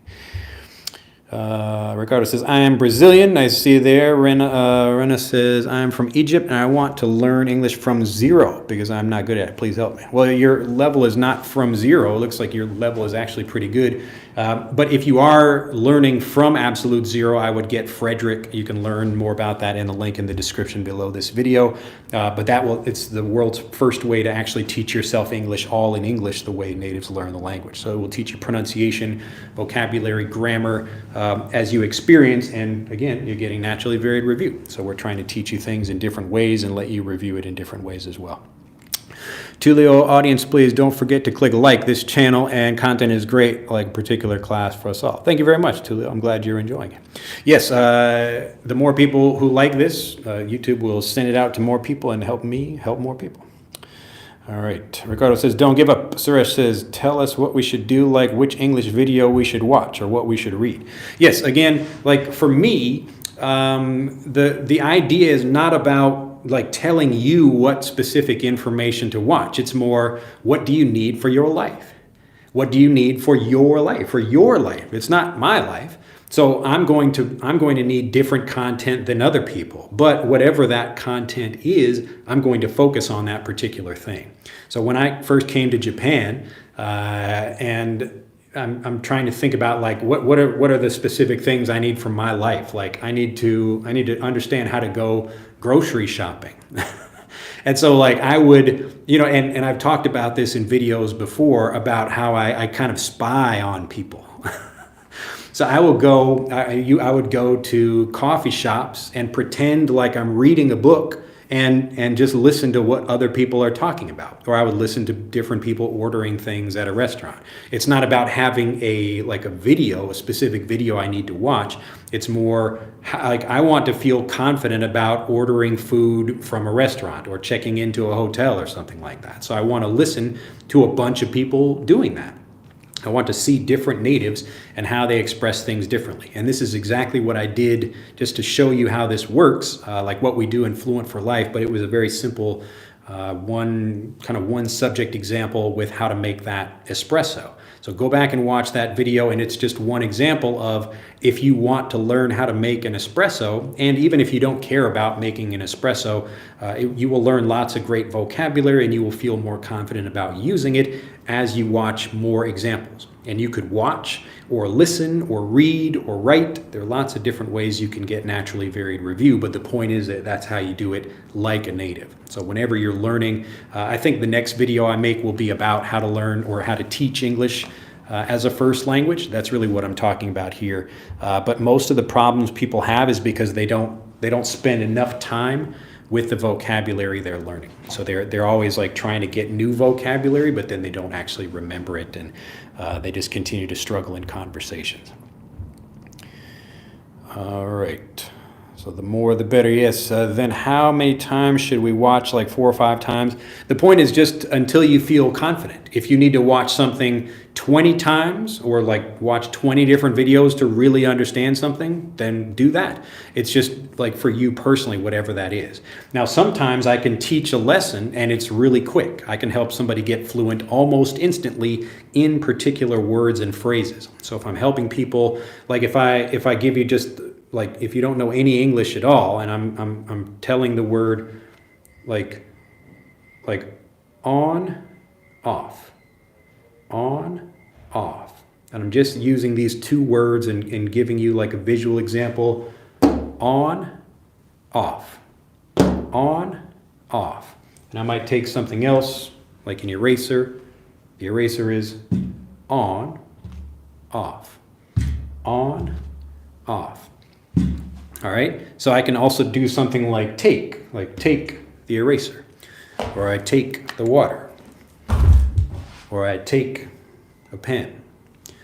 Ricardo says, I am Brazilian. Nice to see you there. Rena says, I'm from Egypt and I want to learn English from zero because I'm not good at it. Please help me. Well, your level is not from zero. It looks like your level is actually pretty good. But if you are learning from absolute zero, I would get Frederick. You can learn more about that in the link in the description below this video. But it's the world's first way to actually teach yourself English, all in English, the way natives learn the language. So it will teach you pronunciation, vocabulary, grammar, as you experience, and again, you're getting naturally varied review. So we're trying to teach you things in different ways and let you review it in different ways as well. Tulio audience, please don't forget to click like. This channel and content is great, like particular class for us all. Thank you very much, Tulio. I'm glad you're enjoying it. Yes, the more people who like this, YouTube will send it out to more people and help me help more people. All right, Ricardo says, don't give up. Suresh says, tell us what we should do, like which English video we should watch or what we should read. Yes, again, like for me, the idea is not about like telling you what specific information to watch. It's more, what do you need for your life? What do you need for your life? For your life. It's not my life. So I'm going to need different content than other people, but whatever that content is, I'm going to focus on that particular thing. So when I first came to Japan, and I'm trying to think about like what are the specific things I need from my life? Like I need to understand how to go grocery shopping. And so like I would, and I've talked about this in videos before about how I kind of spy on people. So I would go to coffee shops and pretend like I'm reading a book and just listen to what other people are talking about. Or I would listen to different people ordering things at a restaurant. It's not about having a specific video I need to watch. It's more like I want to feel confident about ordering food from a restaurant or checking into a hotel or something like that. So I want to listen to a bunch of people doing that. I want to see different natives and how they express things differently. And this is exactly what I did just to show you how this works, like what we do in Fluent for Life, but it was a very simple one subject example with how to make that espresso. So go back and watch that video, and it's just one example of if you want to learn how to make an espresso, and even if you don't care about making an espresso, you will learn lots of great vocabulary and you will feel more confident about using it as you watch more examples. And you could watch or listen or read or write. There are lots of different ways you can get naturally varied review, but the point is that that's how you do it like a native. So whenever you're learning, I think the next video I make will be about how to learn or how to teach English as a first language. That's really what I'm talking about here. But most of the problems people have is because they don't spend enough time with the vocabulary they're learning. So they're always like trying to get new vocabulary, but then they don't actually remember it, and they just continue to struggle in conversations. All right. So the more the better, yes. Then how many times should we watch? Like 4 or 5 times? The point is just until you feel confident. If you need to watch something 20 times or like watch 20 different videos to really understand something, then do that. It's just like for you personally, whatever that is. Now, sometimes I can teach a lesson and it's really quick. I can help somebody get fluent almost instantly in particular words and phrases. So if I'm helping people, like if I give you just like if you don't know any English at all, and I'm telling the word like on, off, on, off, and I'm just using these 2 words and giving you like a visual example: on, off, on, off. And I might take something else like an eraser. The eraser is on, off, on, off. All right, so I can also do something like take the eraser, or I take the water, or I take a pen.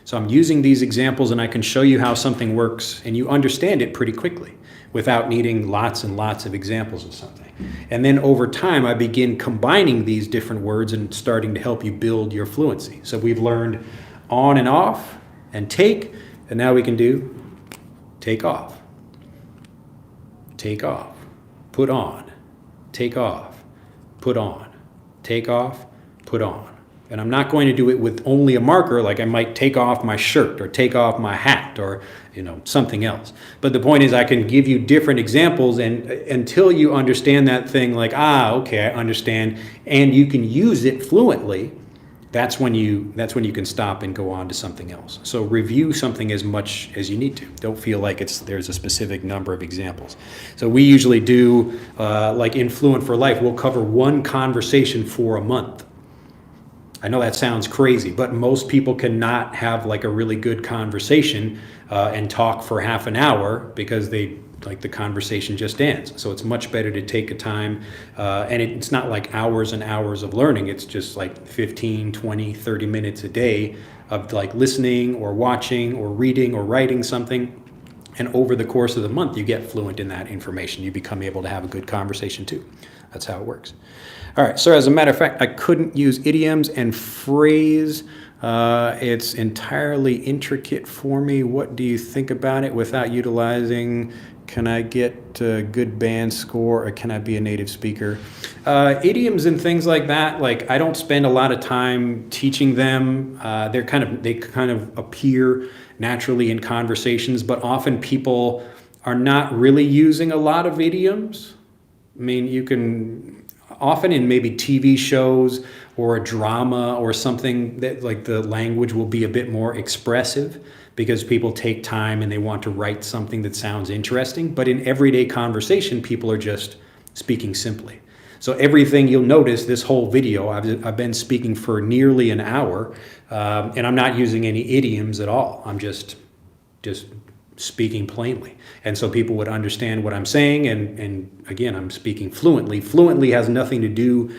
So I'm using these examples and I can show you how something works and you understand it pretty quickly without needing lots and lots of examples of something. And then over time, I begin combining these different words and starting to help you build your fluency. So we've learned on and off and take, and now we can do take off. Take off, put on, take off, put on, take off, put on. And I'm not going to do it with only a marker, like I might take off my shirt or take off my hat or something else. But the point is I can give you different examples, and until you understand that thing like, okay, I understand, and you can use it fluently, that's when you can stop and go on to something else. So review something as much as you need to. Don't feel like there's a specific number of examples. So we usually do, like in Fluent for Life, we'll cover 1 conversation for a month. I know that sounds crazy, but most people cannot have like a really good conversation and talk for half an hour because the conversation just ends. So it's much better to take a time, and it's not like hours and hours of learning. It's just like 15, 20, 30 minutes a day of like listening or watching or reading or writing something. And over the course of the month, you get fluent in that information. You become able to have a good conversation too. That's how it works. All right, so as a matter of fact, I couldn't use idioms and phrase. It's entirely intricate for me. What do you think about it? Without utilizing, can I get a good band score, or can I be a native speaker? Idioms and things like that, like I don't spend a lot of time teaching them. They kind of appear naturally in conversations, but often people are not really using a lot of idioms. I mean, you can often in maybe TV shows or a drama or something that like the language will be a bit more expressive because people take time and they want to write something that sounds interesting. But in everyday conversation, people are just speaking simply. So everything you'll notice this whole video, I've been speaking for nearly an hour, and I'm not using any idioms at all. I'm just speaking plainly. And so people would understand what I'm saying. And again, I'm speaking fluently. Fluently has nothing to do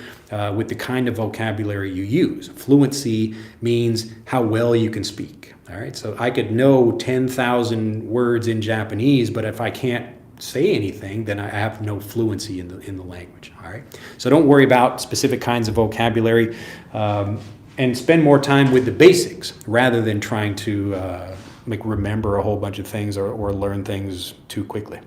with the kind of vocabulary you use. Fluency means how well you can speak. All right. So I could know 10,000 words in Japanese, but if I can't say anything, then I have no fluency in the language. All right. So don't worry about specific kinds of vocabulary, and spend more time with the basics rather than trying to remember a whole bunch of things or learn things too quickly.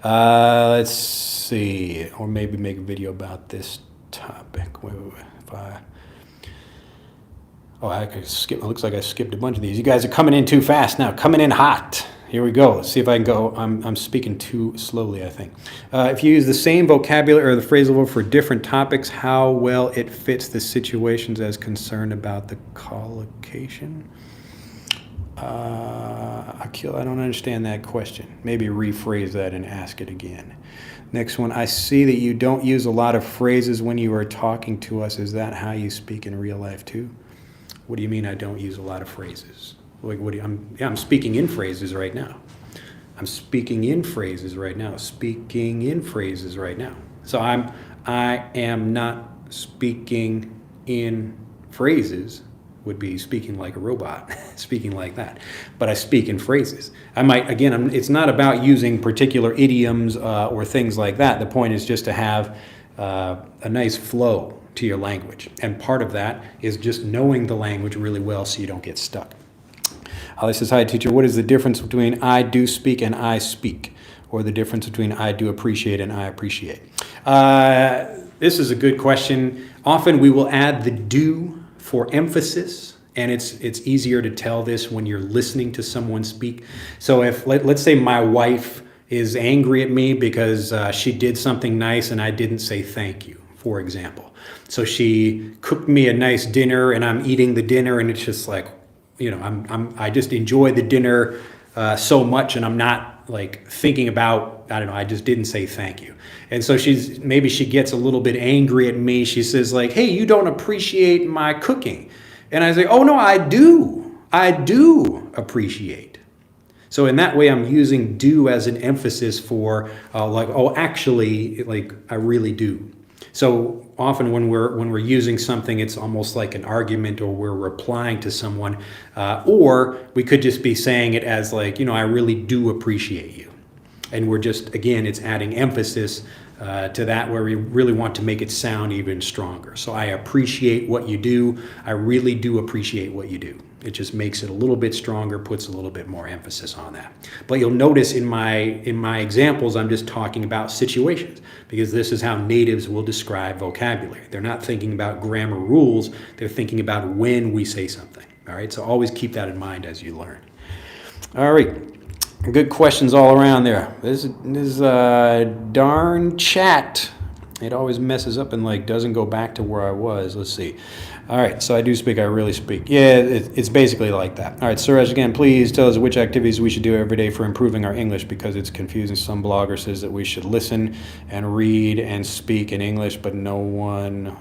Let's see, or maybe make a video about this topic. I could skip. It looks like I skipped a bunch of these. You guys are coming in too fast now. Coming in hot. Here we go. Let's see if I can go. I'm speaking too slowly, I think. If you use the same vocabulary or the phrasal verb for different topics, how well it fits the situations as concerned about the collocation? Akil, I don't understand that question. Maybe rephrase that and ask it again. Next one, I see that you don't use a lot of phrases when you are talking to us. Is that how you speak in real life too? What do you mean I don't use a lot of phrases? Like, I'm speaking in phrases right now. I'm speaking in phrases right now. Speaking in phrases right now. So I am not speaking in phrases. would be speaking like a robot, speaking like that. But I speak in phrases. I might, again, it's not about using particular idioms or things like that. The point is just to have a nice flow to your language. And part of that is just knowing the language really well so you don't get stuck. Holly says, hi, teacher. What is the difference between I do speak and I speak? Or the difference between I do appreciate and I appreciate? This is a good question. Often we will add the do for emphasis, and it's easier to tell this when you're listening to someone speak. So if, let's say my wife is angry at me because she did something nice and I didn't say thank you, for example. So she cooked me a nice dinner and I'm eating the dinner and it's just like, I just enjoy the dinner so much and I'm not like thinking about, I don't know, I just didn't say thank you. And so maybe she gets a little bit angry at me. She says like, hey, you don't appreciate my cooking. And I say, oh no, I do appreciate. So in that way, I'm using do as an emphasis for actually, like I really do. So often when we're using something, it's almost like an argument or we're replying to someone, or we could just be saying it as like, I really do appreciate you. And we're just, again, it's adding emphasis to that where we really want to make it sound even stronger. So I appreciate what you do. I really do appreciate what you do. It just makes it a little bit stronger, puts a little bit more emphasis on that. But you'll notice in my examples, I'm just talking about situations because this is how natives will describe vocabulary. They're not thinking about grammar rules. They're thinking about when we say something. All right, so always keep that in mind as you learn. All right. Good questions all around there. This darn chat. It always messes up and doesn't go back to where I was. Let's see. All right, so I do speak, I really speak. Yeah, it's basically like that. All right, Suraj, again, please tell us which activities we should do every day for improving our English because it's confusing. Some blogger says that we should listen and read and speak in English, but no one,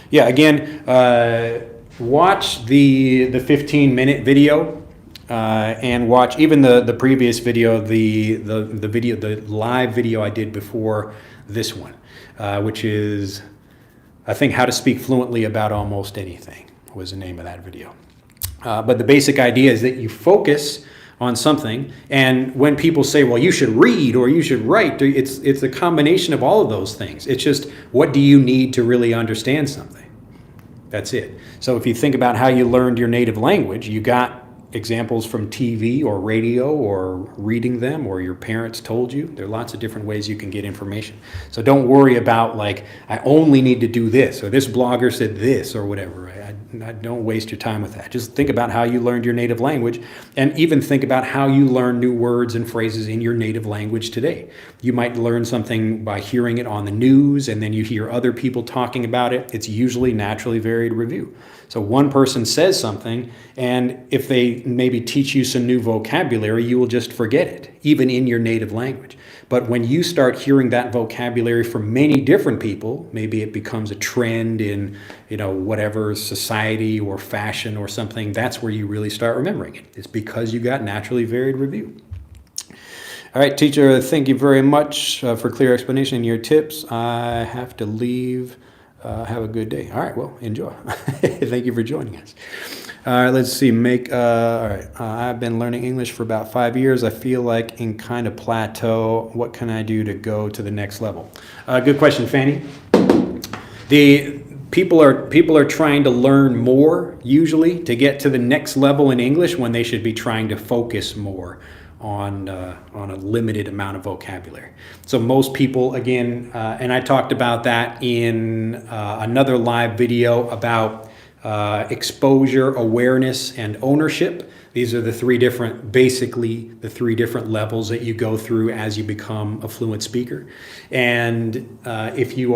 Yeah, again, watch the 15-minute video. And watch even the previous video, the live video I did before this one, which is, I think, how to speak fluently about almost anything was the name of that video. But the basic idea is that you focus on something, and when people say, well, you should read or you should write, it's a combination of all of those things. It's just, what do you need to really understand something? That's it. So if you think about how you learned your native language, you got examples from TV or radio or reading them or your parents told you. There are lots of different ways you can get information. So don't worry about I only need to do this or this blogger said this or whatever. I don't waste your time with that. Just think about how you learned your native language and even think about how you learn new words and phrases in your native language today. You might learn something by hearing it on the news and then you hear other people talking about it. It's usually naturally varied review. So one person says something, and if they maybe teach you some new vocabulary, you will just forget it, even in your native language. But when you start hearing that vocabulary from many different people, maybe it becomes a trend in, whatever society or fashion or something, that's where you really start remembering it. It's because you got naturally varied review. All right, teacher, thank you very much for clear explanation and your tips. I have to leave. Have a good day. All right, well, enjoy. Thank you for joining us. All right, let's see. I've been learning English for about 5 years. I feel like in kind of plateau. What can I do to go to the next level? Good question, Fanny. The people are trying to learn more, usually, to get to the next level in English when they should be trying to focus more on a limited amount of vocabulary. So most people, again, and I talked about that in another live video about exposure, awareness, and ownership. These are the three different levels that you go through as you become a fluent speaker. And if you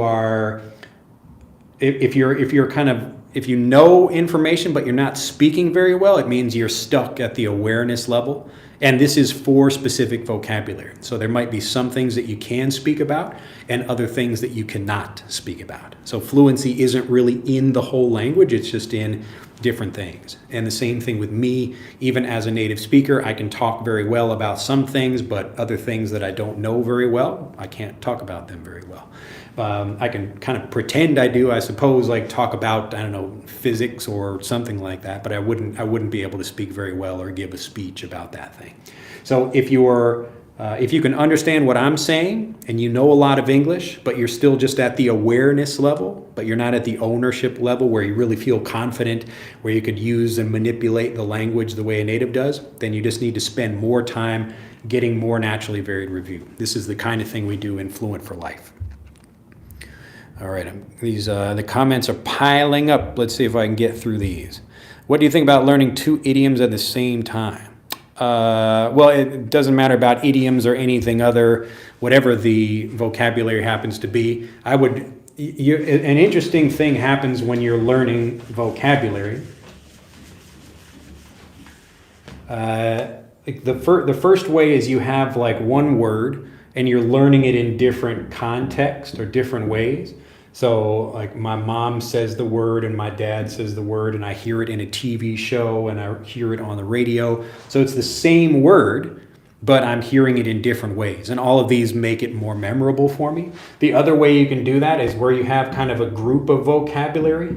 know information but you're not speaking very well, it means you're stuck at the awareness level. And this is for specific vocabulary. So there might be some things that you can speak about and other things that you cannot speak about. So fluency isn't really in the whole language. It's just in different things. And the same thing with me, even as a native speaker, I can talk very well about some things, but other things that I don't know very well, I can't talk about them very well. I can kind of pretend I do, I suppose, like talk about, I don't know, physics or something like that, but I wouldn't be able to speak very well or give a speech about that thing. So if you can understand what I'm saying and you know a lot of English, but you're still just at the awareness level, but you're not at the ownership level where you really feel confident, where you could use and manipulate the language the way a native does, then you just need to spend more time getting more naturally varied review. This is the kind of thing we do in Fluent for Life. All right, the comments are piling up. Let's see if I can get through these. What do you think about learning 2 idioms at the same time? Well, it doesn't matter about idioms or anything other, whatever the vocabulary happens to be. An interesting thing happens when you're learning vocabulary. The first way is you have like one word and you're learning it in different contexts or different ways. So like my mom says the word and my dad says the word and I hear it in a TV show and I hear it on the radio. So it's the same word, but I'm hearing it in different ways. And all of these make it more memorable for me. The other way you can do that is where you have kind of a group of vocabulary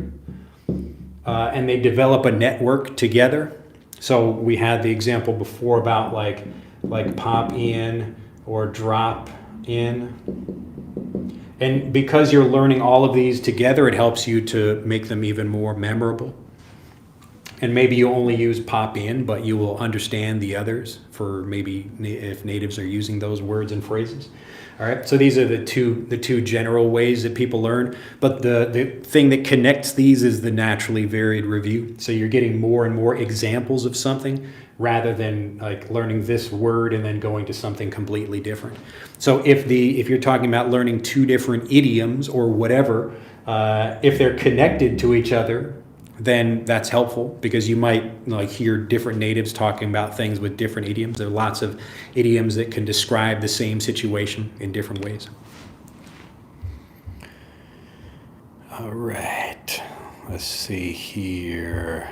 and they develop a network together. So we had the example before about like pop in or drop in. And because you're learning all of these together, it helps you to make them even more memorable. And maybe you only use pop in, but you will understand the others for maybe if natives are using those words and phrases. All right, so these are the two general ways that people learn. But the thing that connects these is the naturally varied review. So you're getting more and more examples of something rather than like learning this word and then going to something completely different. So if you're talking about learning 2 different idioms or whatever, if they're connected to each other, then that's helpful because you might like hear different natives talking about things with different idioms. There are lots of idioms that can describe the same situation in different ways. All right, let's see here.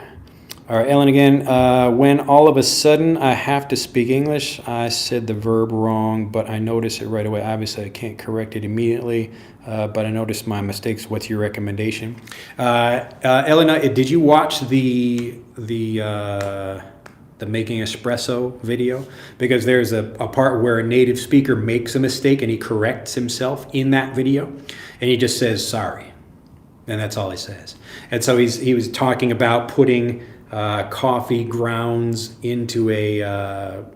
All right, Ellen again. When all of a sudden I have to speak English, I said the verb wrong, but I notice it right away. Obviously, I can't correct it immediately, but I noticed my mistakes. What's your recommendation? Ellen, did you watch the Making Espresso video? Because there's a part where a native speaker makes a mistake and he corrects himself in that video, and he just says sorry, and that's all he says. And so he was talking about putting coffee grounds into a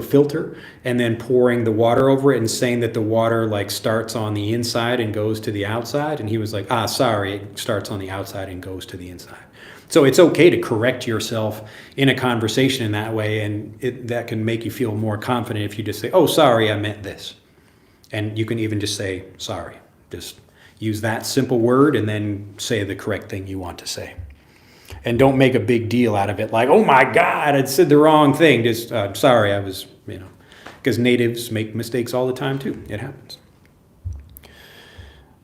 filter and then pouring the water over it and saying that the water like starts on the inside and goes to the outside. And he was like, sorry, it starts on the outside and goes to the inside. So it's okay to correct yourself in a conversation in that way. And that can make you feel more confident if you just say, oh, sorry, I meant this. And you can even just say, sorry. Just use that simple word and then say the correct thing you want to say. And don't make a big deal out of it like, oh my God, I said the wrong thing. Just, sorry, I was, because natives make mistakes all the time too. It happens.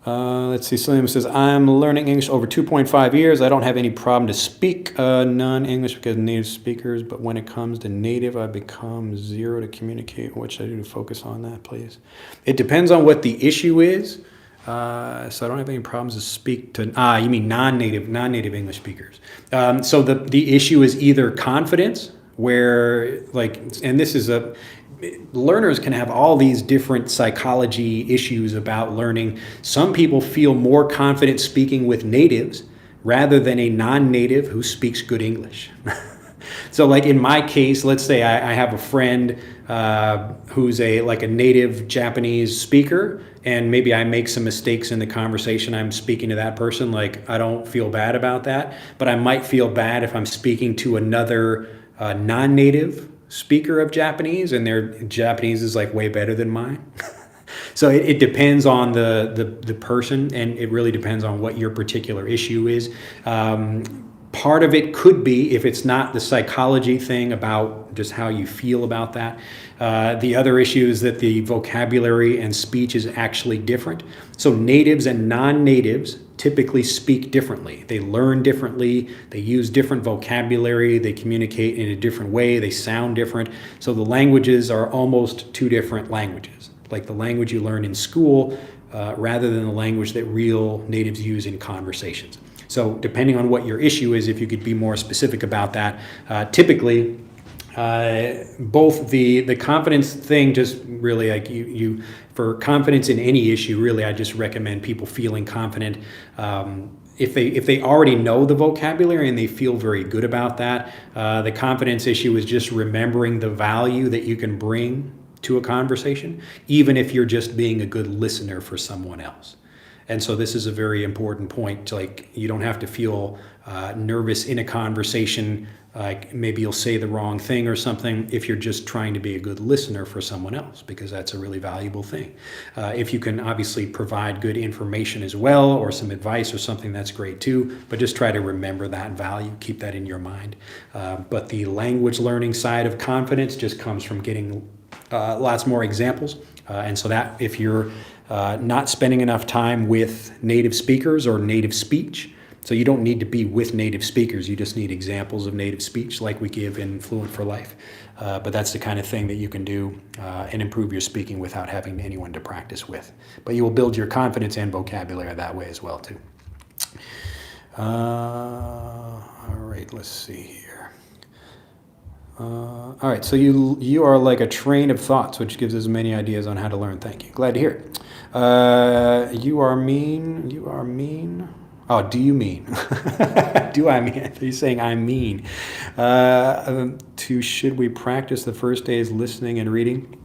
Let's see, Salim says, I'm learning English over 2.5 years. I don't have any problem to speak non-English because native speakers, but when it comes to native, I become zero to communicate. What should I do to focus on that, please? It depends on what the issue is. So I don't have any problems to speak to, you mean non-native English speakers. So the issue is either confidence, where and this is learners can have all these different psychology issues about learning. Some people feel more confident speaking with natives rather than a non-native who speaks good English. So like in my case, let's say I have a friend who's a native Japanese speaker, and maybe I make some mistakes in the conversation I'm speaking to that person. Like, I don't feel bad about that, but I might feel bad if I'm speaking to another non-native speaker of Japanese and their Japanese is like way better than mine. So it depends on the person, and it really depends on what your particular issue is. Part of it could be, if it's not the psychology thing about just how you feel about that. The other issue is that the vocabulary and speech is actually different. So natives and non-natives typically speak differently. They learn differently, they use different vocabulary, they communicate in a different way, they sound different. So the languages are almost two different languages, like the language you learn in school rather than the language that real natives use in conversations. So depending on what your issue is, if you could be more specific about that, typically both the confidence thing, just really like you for confidence in any issue, really I just recommend people feeling confident. If they already know the vocabulary and they feel very good about that, the confidence issue is just remembering the value that you can bring to a conversation, even if you're just being a good listener for someone else. And so this is a very important point. Like, you don't have to feel nervous in a conversation, like maybe you'll say the wrong thing or something, if you're just trying to be a good listener for someone else, because that's a really valuable thing. If you can obviously provide good information as well, or some advice or something, that's great too, but just try to remember that value, keep that in your mind. But the language learning side of confidence just comes from getting lots more examples. And so that if you're not spending enough time with native speakers or native speech, so you don't need to be with native speakers, you just need examples of native speech like we give in Fluent for Life. But that's the kind of thing that you can do and improve your speaking without having anyone to practice with. But you will build your confidence and vocabulary that way as well too. All right, let's see here. All right, so you are like a train of thoughts, which gives us many ideas on how to learn. Thank you. Glad to hear it. You are mean. You are mean. Oh, do you mean? Do I mean? Are you saying I'm mean? Should we practice the first days listening and reading?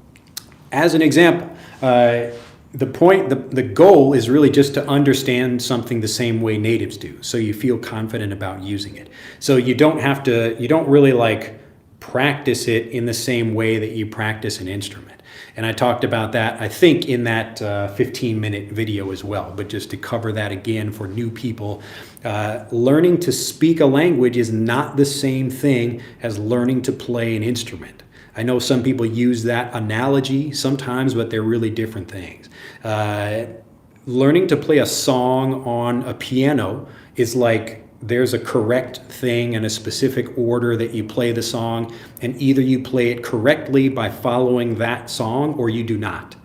As an example, the goal is really just to understand something the same way natives do, so you feel confident about using it. So you don't really like practice it in the same way that you practice an instrument. And I talked about that, I think, in that 15-minute video as well. But just to cover that again for new people, learning to speak a language is not the same thing as learning to play an instrument. I know some people use that analogy sometimes, but they're really different things. Learning to play a song on a piano is like there's a correct thing and a specific order that you play the song, and either you play it correctly by following that song or you do not.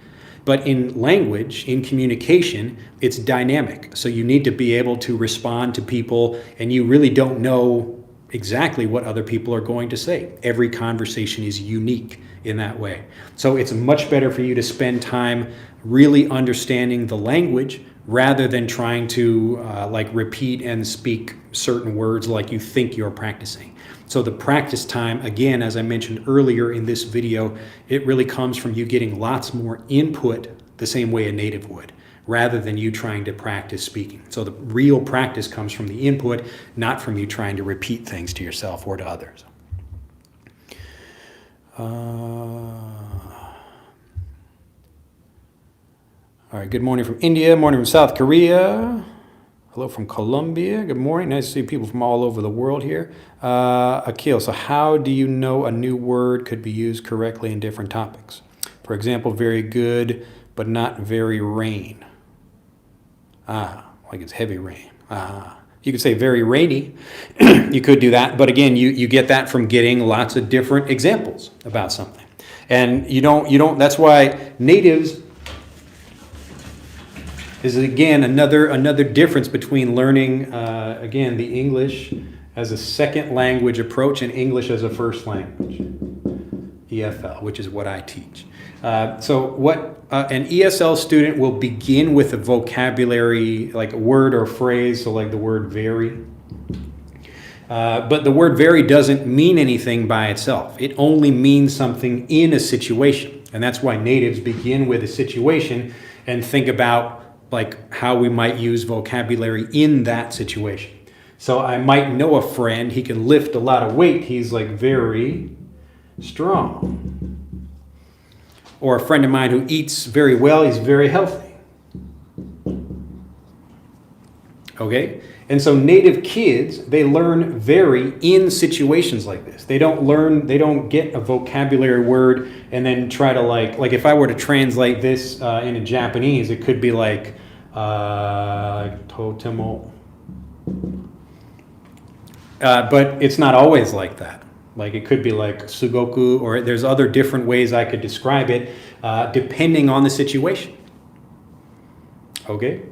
But in language, in communication, it's dynamic. So you need to be able to respond to people, and you really don't know exactly what other people are going to say. Every conversation is unique in that way. So it's much better for you to spend time really understanding the language rather than trying to like repeat and speak certain words like you think you're practicing. So the practice time, again, as I mentioned earlier in this video, it really comes from you getting lots more input the same way a native would, rather than you trying to practice speaking. So the real practice comes from the input, not from you trying to repeat things to yourself or to others. All right, good morning from India, morning from South Korea. Hello from Colombia, good morning. Nice to see people from all over the world here. Akil, so how do you know a new word could be used correctly in different topics? For example, very good, but not very rain. Like it's heavy rain. You could say very rainy. You could do that, but again, you get that from getting lots of different examples about something. And you don't, that's why natives is again another difference between learning again the English as a second language approach and English as a first language, EFL, which is what I teach. So what an ESL student will begin with a vocabulary, like a word or phrase, so like the word very. But the word very doesn't mean anything by itself. It only means something in a situation. And that's why natives begin with a situation and think about like how we might use vocabulary in that situation. So I might know a friend, he can lift a lot of weight, he's like very strong. Or a friend of mine who eats very well, he's very healthy. Okay? And so native kids, they learn vary in situations like this. They don't get a vocabulary word and then try to like if I were to translate this into Japanese, it could be like totemo. But it's not always like that. Like it could be like sugoku, or there's other different ways I could describe it depending on the situation. Okay?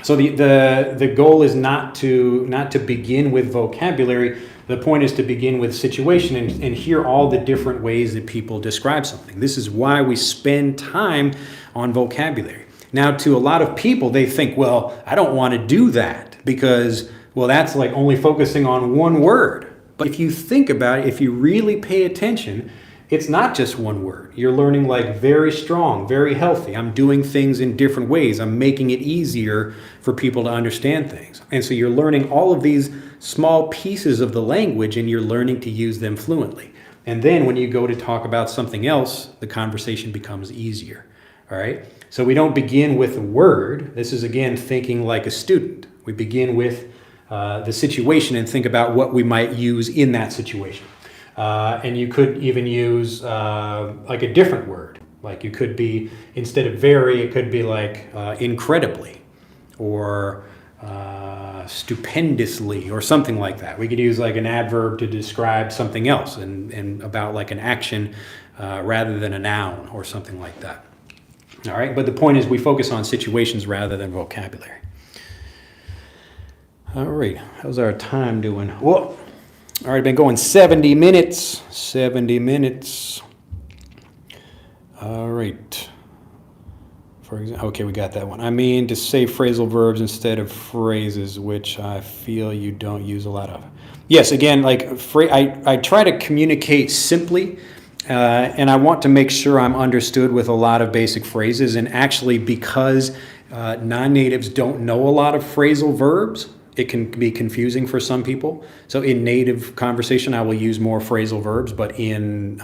So the goal is not to begin with vocabulary. The point is to begin with situation and hear all the different ways that people describe something. This is why we spend time on vocabulary. Now, to a lot of people, they think, well, I don't want to do that because, well, that's like only focusing on one word. But if you think about it, if you really pay attention, it's not just one word. You're learning like very strong, very healthy. I'm doing things in different ways. I'm making it easier for people to understand things. And so you're learning all of these small pieces of the language and you're learning to use them fluently. And then when you go to talk about something else, the conversation becomes easier. All right? So we don't begin with a word. This is, again, thinking like a student. We begin with the situation and think about what we might use in that situation. And you could even use like a different word. Like you could be, instead of very, it could be like incredibly or stupendously or something like that. We could use like an adverb to describe something else and about like an action rather than a noun or something like that. All right, but the point is we focus on situations rather than vocabulary. All right, how's our time doing? Whoa. All right, been going 70 minutes. 70 minutes. All right. For example, okay, we got that one. I mean to say phrasal verbs instead of phrases, which I feel you don't use a lot of. Yes, again, like I try to communicate simply, and I want to make sure I'm understood with a lot of basic phrases. And actually, because non-natives don't know a lot of phrasal verbs, it can be confusing for some people. So in native conversation, I will use more phrasal verbs, but in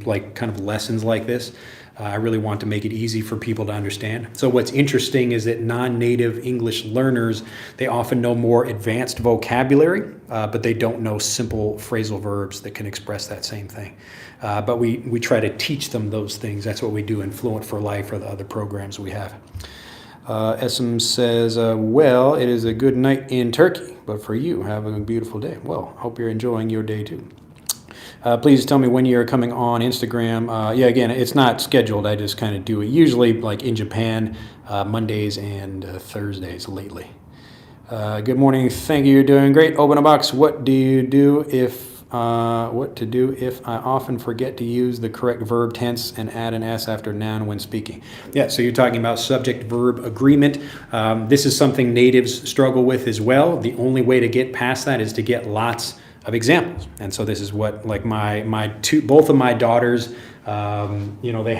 like kind of lessons like this, I really want to make it easy for people to understand. So what's interesting is that non-native English learners, they often know more advanced vocabulary, but they don't know simple phrasal verbs that can express that same thing. But we try to teach them those things. That's what we do in Fluent for Life or the other programs we have. Essam says, well, it is a good night in Turkey, but for you, have a beautiful day. Well, hope you're enjoying your day too. Please tell me when you're coming on Instagram. Yeah, again, it's not scheduled. I just kind of do it. Usually, like in Japan, Mondays and Thursdays lately. Good morning. Thank you. You're doing great. Open a box. What to do if I often forget to use the correct verb tense and add an S after noun when speaking? Yeah, so you're talking about subject-verb agreement. This is something natives struggle with as well. The only way to get past that is to get lots of examples. And so this is what, like both of my daughters, they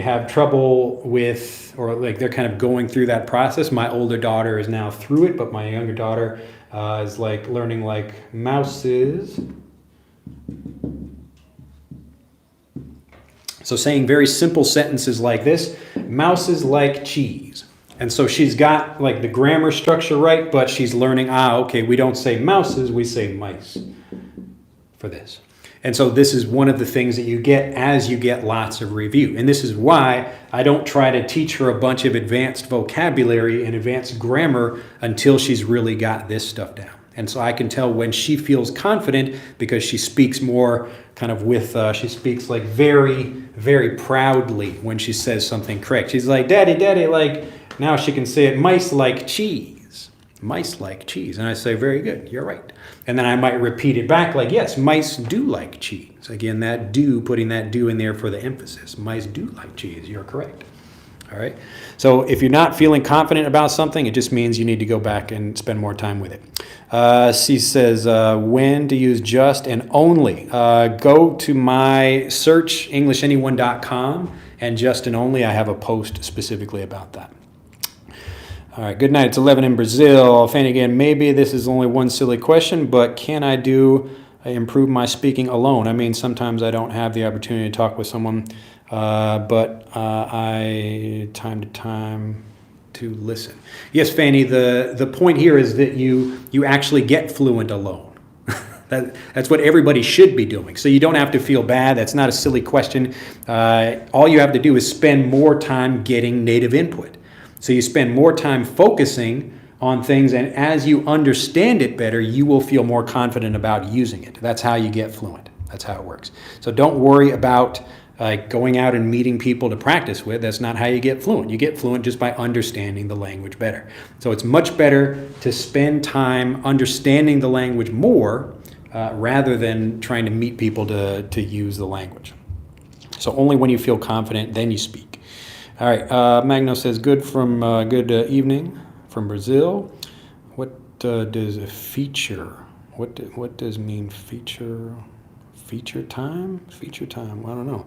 have trouble with, or like they're kind of going through that process. My older daughter is now through it, but my younger daughter is like learning like mouses. So saying very simple sentences like this, mouses like cheese. And so she's got like the grammar structure right, but she's learning, okay, we don't say mouses, we say mice for this. And so this is one of the things that you get as you get lots of review. And this is why I don't try to teach her a bunch of advanced vocabulary and advanced grammar until she's really got this stuff down. And so I can tell when she feels confident because she speaks more kind of with, she speaks like very, very proudly when she says something correct. She's like, Daddy, like, now she can say it, mice like cheese. Mice like cheese. And I say, very good, you're right. And then I might repeat it back like, yes, mice do like cheese. Again, that do, putting that do in there for the emphasis. Mice do like cheese, you're correct. All right. So if you're not feeling confident about something, it just means you need to go back and spend more time with it. C says, when to use just and only. Go to my search, EnglishAnyone.com, and just and only. I have a post specifically about that. All right, good night. It's 11 in Brazil. Fanny again, maybe this is only one silly question, but can I improve my speaking alone? I mean, sometimes I don't have the opportunity to talk with someone, but I, time to time, to listen. Yes, Fanny, the point here is that you actually get fluent alone. That's what everybody should be doing. So you don't have to feel bad. That's not a silly question. All you have to do is spend more time getting native input. So you spend more time focusing on things, and as you understand it better, you will feel more confident about using it. That's how you get fluent. That's how it works. So don't worry about going out and meeting people to practice with. That's not how you get fluent. You get fluent just by understanding the language better. So it's much better to spend time understanding the language more rather than trying to meet people to use the language. So only when you feel confident, then you speak. All right, Magno says, good evening from Brazil. What does a feature, what does mean feature? Feature time? Feature time, I don't know.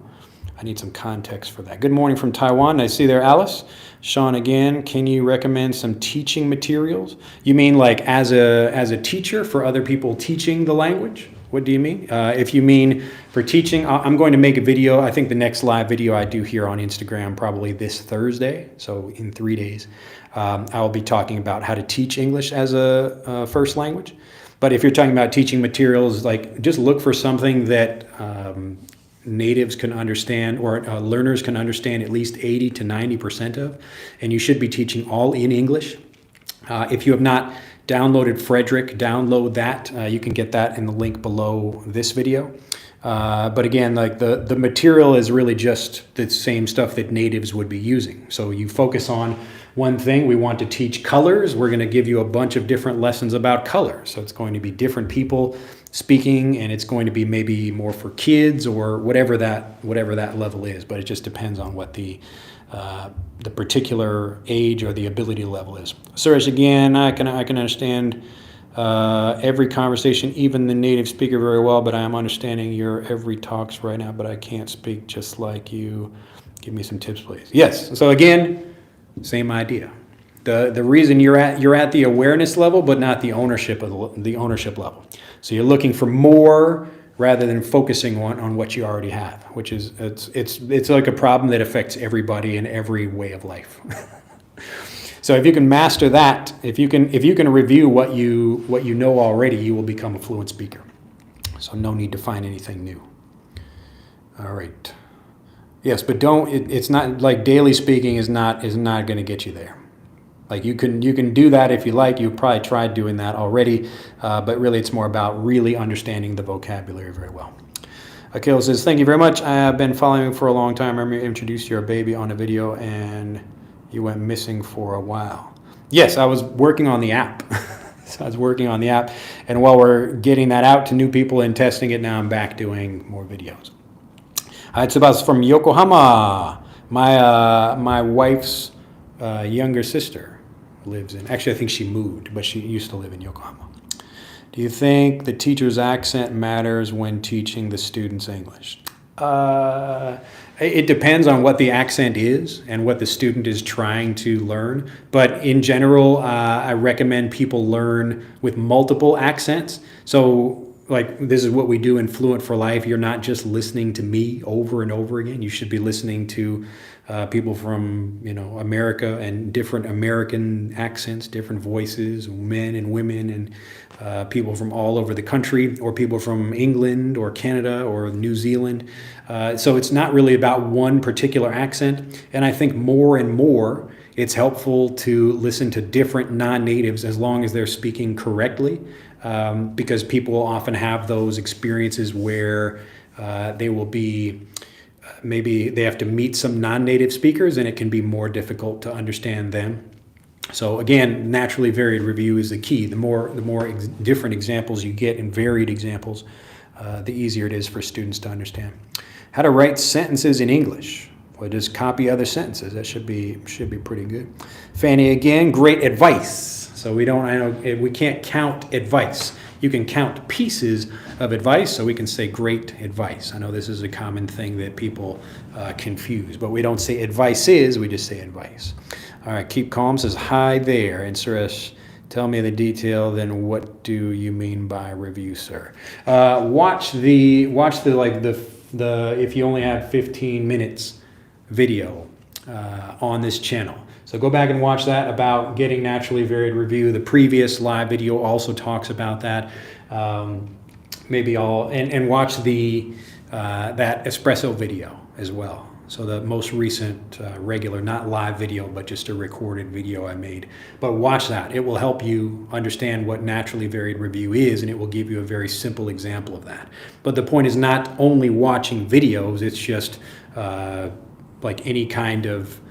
I need some context for that. Good morning from Taiwan. I see there, Alice. Sean again, can you recommend some teaching materials? You mean like as a teacher for other people teaching the language? What do you mean? If you mean for teaching, I'm going to make a video. I think the next live video I do here on Instagram probably this Thursday, so in 3 days. I'll be talking about how to teach English as a first language. But if you're talking about teaching materials, like just look for something that natives can understand or learners can understand at least 80 to 90% of, and you should be teaching all in English. If you have not downloaded Frederick, download that. You can get that in the link below this video. But again, like the material is really just the same stuff that natives would be using. So you focus on one thing. We want to teach colors. We're going to give you a bunch of different lessons about colors. So it's going to be different people speaking, and it's going to be maybe more for kids or whatever that level is. But it just depends on what the particular age or the ability level is. Suresh, again, I can understand every conversation, even the native speaker very well, but I am understanding your every talks right now, but I can't speak just like you. Give me some tips, please. Yes. So again, same idea. The reason you're at the awareness level, but not the ownership level. So you're looking for more rather than focusing on what you already have, which is it's like a problem that affects everybody in every way of life. So if you can master that, if you can review what you know already, you will become a fluent speaker. So no need to find anything new. All right. Yes, but it's not like daily speaking is not going to get you there. Like you can do that if you like. You've probably tried doing that already, but really it's more about really understanding the vocabulary very well. Akil says, thank you very much. I have been following you for a long time. I remember you introduced your baby on a video and you went missing for a while. Yes, I was working on the app. So I was working on the app, and while we're getting that out to new people and testing it, now I'm back doing more videos. It's about from Yokohama. My wife's younger sister lives in, actually I think she moved, but she used to live in Yokohama. Do you think the teacher's accent matters when teaching the students English? It depends on what the accent is and what the student is trying to learn. But in general, I recommend people learn with multiple accents. So like this is what we do in Fluent for Life. You're not just listening to me over and over again. You should be listening to people from America and different American accents, different voices, men and women, and people from all over the country, or people from England or Canada or New Zealand. So it's not really about one particular accent. And I think more and more it's helpful to listen to different non-natives as long as they're speaking correctly, because people will often have those experiences where they will be maybe they have to meet some non-native speakers and it can be more difficult to understand them. So again, naturally varied review is the key. The more different examples you get and varied examples, the easier it is for students to understand. How to write sentences in English. Well, just copy other sentences. That should be pretty good. Fanny again, great advice. So we can't count advice. You can count pieces of advice, so we can say great advice. I know this is a common thing that people confuse, but we don't say advice is, we just say advice. All right, Keep Calm says, hi there. And Suresh, tell me the detail, then what do you mean by review, sir? Watch the if you only have 15 minutes video on this channel. So go back and watch that about getting naturally varied review. The previous live video also talks about that. And watch the that espresso video as well. So the most recent regular, not live video, but just a recorded video I made. But watch that. It will help you understand what naturally varied review is, and it will give you a very simple example of that. But the point is not only watching videos, it's just like any kind of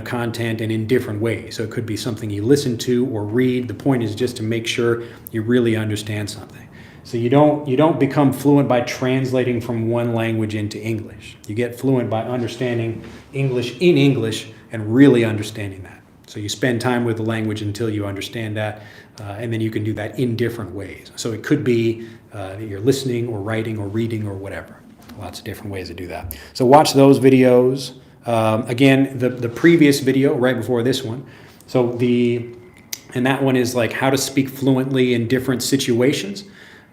content and in different ways. So it could be something you listen to or read. The point is just to make sure you really understand something. So you don't become fluent by translating from one language into English. You get fluent by understanding English in English and really understanding that. So you spend time with the language until you understand that, and then you can do that in different ways. So it could be that you're listening or writing or reading or whatever. Lots of different ways to do that. So watch those videos. Again, the previous video right before this one. And that one is like how to speak fluently in different situations.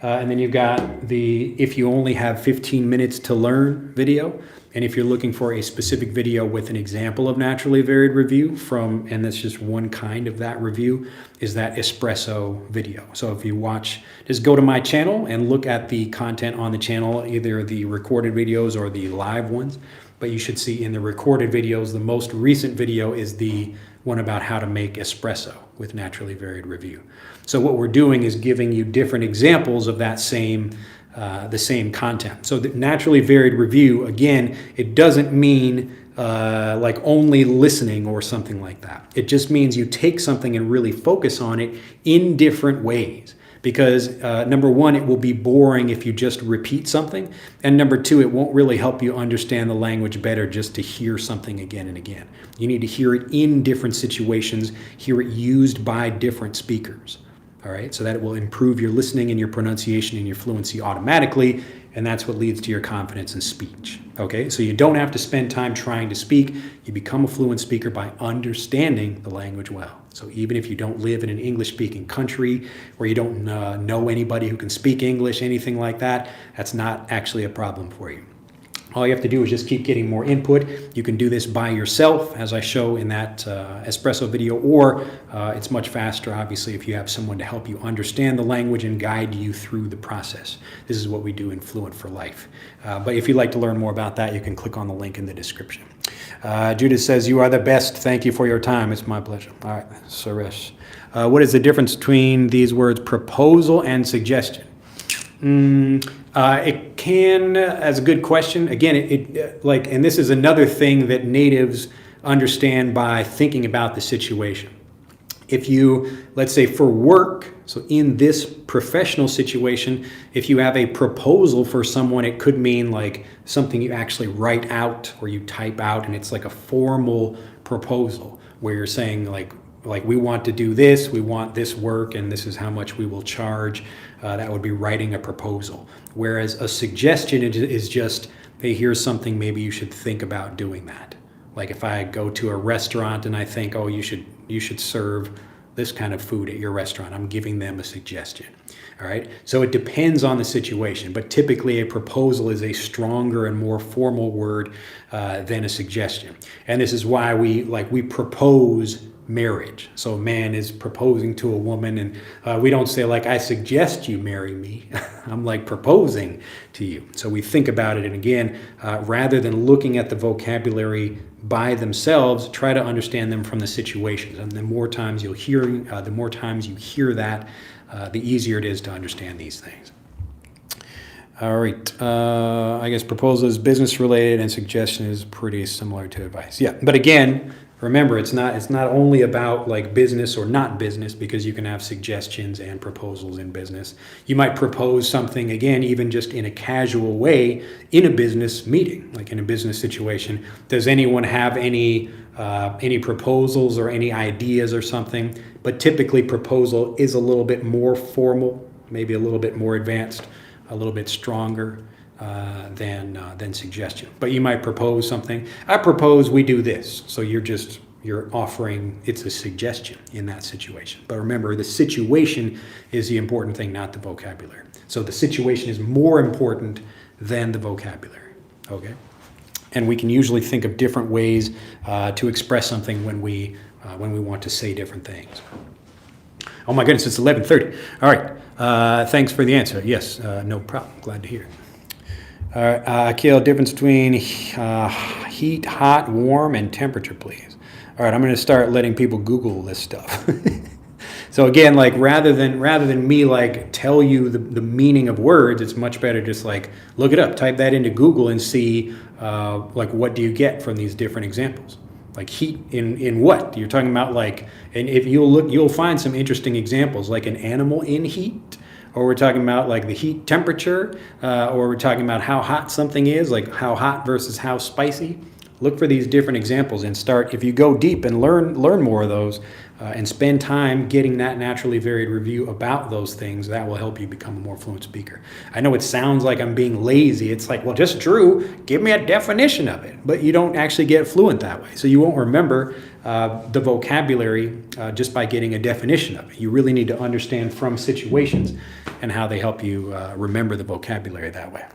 And then you've got the if you only have 15 minutes to learn video. And if you're looking for a specific video with an example of naturally varied review and that's just one kind of that review, is that espresso video. So if you watch, just go to my channel and look at the content on the channel, either the recorded videos or the live ones. But you should see in the recorded videos, the most recent video is the one about how to make espresso with naturally varied review. So what we're doing is giving you different examples of that the same content. So the naturally varied review, again, it doesn't mean like only listening or something like that. It just means you take something and really focus on it in different ways. Because number one, it will be boring if you just repeat something. And number two, it won't really help you understand the language better just to hear something again and again. You need to hear it in different situations, hear it used by different speakers. All right, so that it will improve your listening and your pronunciation and your fluency automatically, and that's what leads to your confidence in speech. Okay, so you don't have to spend time trying to speak. You become a fluent speaker by understanding the language well. So even if you don't live in an English-speaking country or you don't know anybody who can speak English, anything like that, that's not actually a problem for you. All you have to do is just keep getting more input. You can do this by yourself, as I show in that espresso video, or it's much faster, obviously, if you have someone to help you understand the language and guide you through the process. This is what we do in Fluent for Life. But if you'd like to learn more about that, you can click on the link in the description. Judith says, "You are the best. Thank you for your time." It's my pleasure. All right, Suresh. What is the difference between these words proposal and suggestion? It can, as a good question. Again, and this is another thing that natives understand by thinking about the situation. If you, let's say for work, so in this professional situation, if you have a proposal for someone, it could mean like something you actually write out or you type out, and it's like a formal proposal where you're saying like we want to do this, we want this work, and this is how much we will charge. That would be writing a proposal. Whereas a suggestion is just, hey, here's something, maybe you should think about doing that. Like if I go to a restaurant and I think, oh, you should serve this kind of food at your restaurant, I'm giving them a suggestion. All right. So it depends on the situation, but typically a proposal is a stronger and more formal word than a suggestion. And this is why we propose marriage. So a man is proposing to a woman, and we don't say like, I suggest you marry me. I'm like proposing to you. So we think about it, and again, rather than looking at the vocabulary by themselves, try to understand them from the situations. And the more times you hear that, the easier it is to understand these things. All right. I guess proposal is business related and suggestion is pretty similar to advice. Yeah, but again, remember, it's not only about like business or not business, because you can have suggestions and proposals in business. You might propose something, again, even just in a casual way in a business meeting, like in a business situation. Does anyone have any proposals or any ideas or something? But typically proposal is a little bit more formal, maybe a little bit more advanced, a little bit stronger than suggestion. But you might propose something. I propose we do this. So you're offering, it's a suggestion in that situation. But remember, the situation is the important thing, not the vocabulary. So the situation is more important than the vocabulary. Okay? And we can usually think of different ways to express something when we want to say different things. Oh my goodness, it's 11:30. All right, thanks for the answer. Yes, no problem. Glad to hear it. All right, Akil, difference between heat, hot, warm, and temperature, please. All right, I'm going to start letting people Google this stuff. So again, like rather than me like tell you the meaning of words, it's much better just like look it up, type that into Google and see like what do you get from these different examples. Like heat in what? You're talking about like, and if you'll look, you'll find some interesting examples like an animal in heat, or we're talking about like the heat temperature, or we're talking about how hot something is, like how hot versus how spicy. Look for these different examples and start, if you go deep and learn more of those and spend time getting that naturally varied review about those things, that will help you become a more fluent speaker. I know it sounds like I'm being lazy. It's like, well, just Drew, give me a definition of it. But you don't actually get fluent that way. So you won't remember the vocabulary just by getting a definition of it. You really need to understand from situations and how they help you remember the vocabulary that way.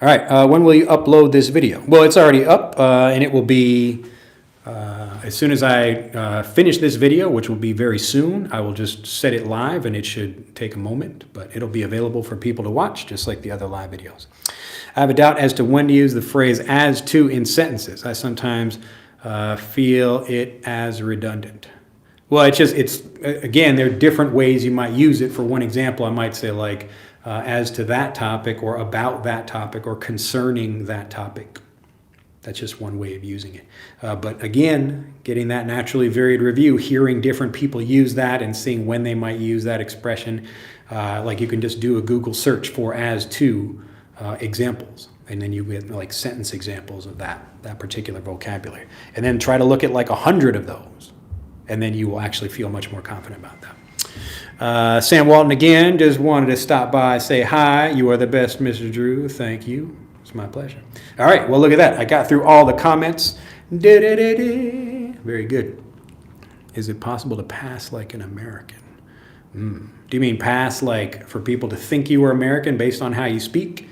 All right, when will you upload this video? Well, it's already up, and it will be, as soon as I finish this video, which will be very soon, I will just set it live, and it should take a moment, but it'll be available for people to watch, just like the other live videos. I have a doubt as to when to use the phrase as to in sentences. I sometimes feel it as redundant. Well, again, there are different ways you might use it. For one example, I might say like, as to that topic, or about that topic, or concerning that topic. That's just one way of using it. But again, getting that naturally varied review, hearing different people use that and seeing when they might use that expression. Like you can just do a Google search for as to examples, and then you get like sentence examples of that particular vocabulary. And then try to look at like 100 of those, and then you will actually feel much more confident about that. Sam Walton again, just wanted to stop by, say hi. You are the best, Mr. Drew. Thank you. It's my pleasure. All right, well, look at that. I got through all the comments. Very good. Is it possible to pass like an American? Do you mean pass like for people to think you are American based on how you speak?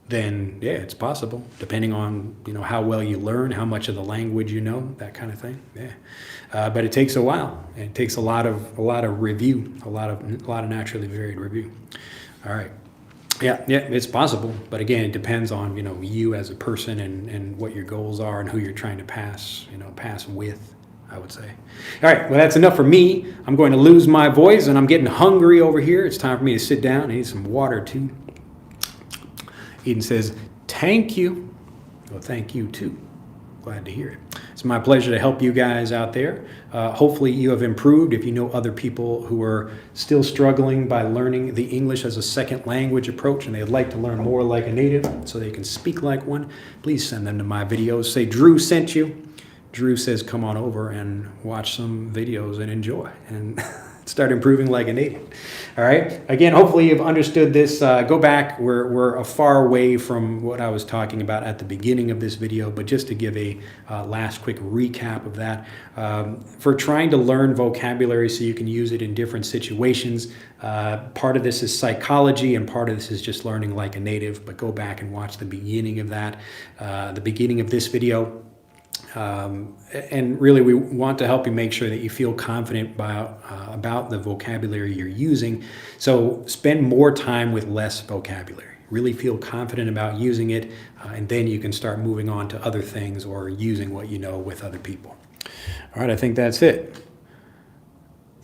Then yeah, it's possible, depending on how well you learn, how much of the language you know, that kind of thing. Yeah, but it takes a while. And it takes a lot of review, a lot of naturally varied review. All right, yeah, it's possible, but again, it depends on you as a person and what your goals are and who you're trying to pass with, I would say. All right, well, that's enough for me. I'm going to lose my voice, and I'm getting hungry over here. It's time for me to sit down and eat some water too. Eden says, thank you. Well, thank you too. Glad to hear it. It's my pleasure to help you guys out there. Hopefully you have improved. If you know other people who are still struggling by learning the English as a second language approach and they'd like to learn more like a native so they can speak like one, please send them to my videos. Say Drew sent you. Drew says come on over and watch some videos and enjoy and start improving like a native. All right. Again, hopefully you've understood this. Go back. We're a far away from what I was talking about at the beginning of this video, but just to give a last quick recap of that. For trying to learn vocabulary so you can use it in different situations, part of this is psychology and part of this is just learning like a native, but go back and watch the beginning of that, the beginning of this video. And really, we want to help you make sure that you feel confident about the vocabulary you're using. So spend more time with less vocabulary. Really feel confident about using it, and then you can start moving on to other things or using what you know with other people. All right, I think that's it.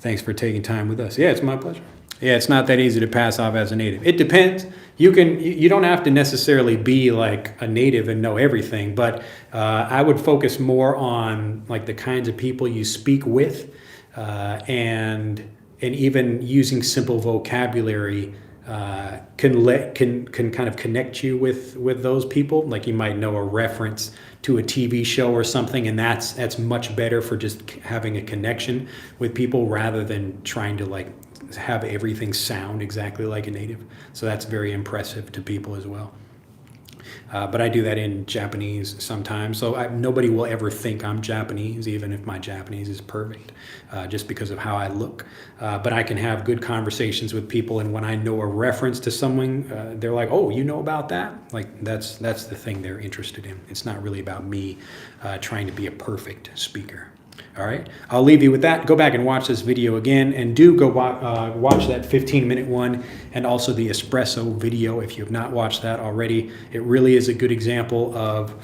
Thanks for taking time with us. Yeah, it's my pleasure. Yeah, it's not that easy to pass off as a native. It depends. You don't have to necessarily be like a native and know everything, but I would focus more on like the kinds of people you speak with, and even using simple vocabulary can kind of connect you with those people. Like you might know a reference to a TV show or something, and that's much better for just having a connection with people rather than trying to like have everything sound exactly like a native. So that's very impressive to people as well. But I do that in Japanese sometimes. So nobody will ever think I'm Japanese, even if my Japanese is perfect, just because of how I look. But I can have good conversations with people, and when I know a reference to someone, they're like, "Oh, you know about that?" Like that's the thing they're interested in. It's not really about me trying to be a perfect speaker. All right, I'll leave you with that. Go back and watch this video again, and do go watch that 15-minute one and also the espresso video if you have not watched that already. It really is a good example of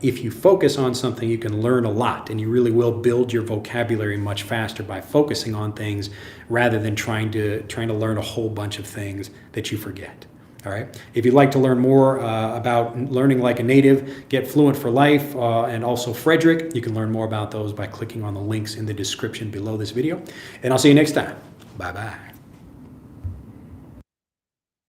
if you focus on something, you can learn a lot, and you really will build your vocabulary much faster by focusing on things rather than trying to learn a whole bunch of things that you forget. All right. If you'd like to learn more about learning like a native, Get Fluent for Life, and also Frederick, you can learn more about those by clicking on the links in the description below this video. And I'll see you next time. Bye-bye.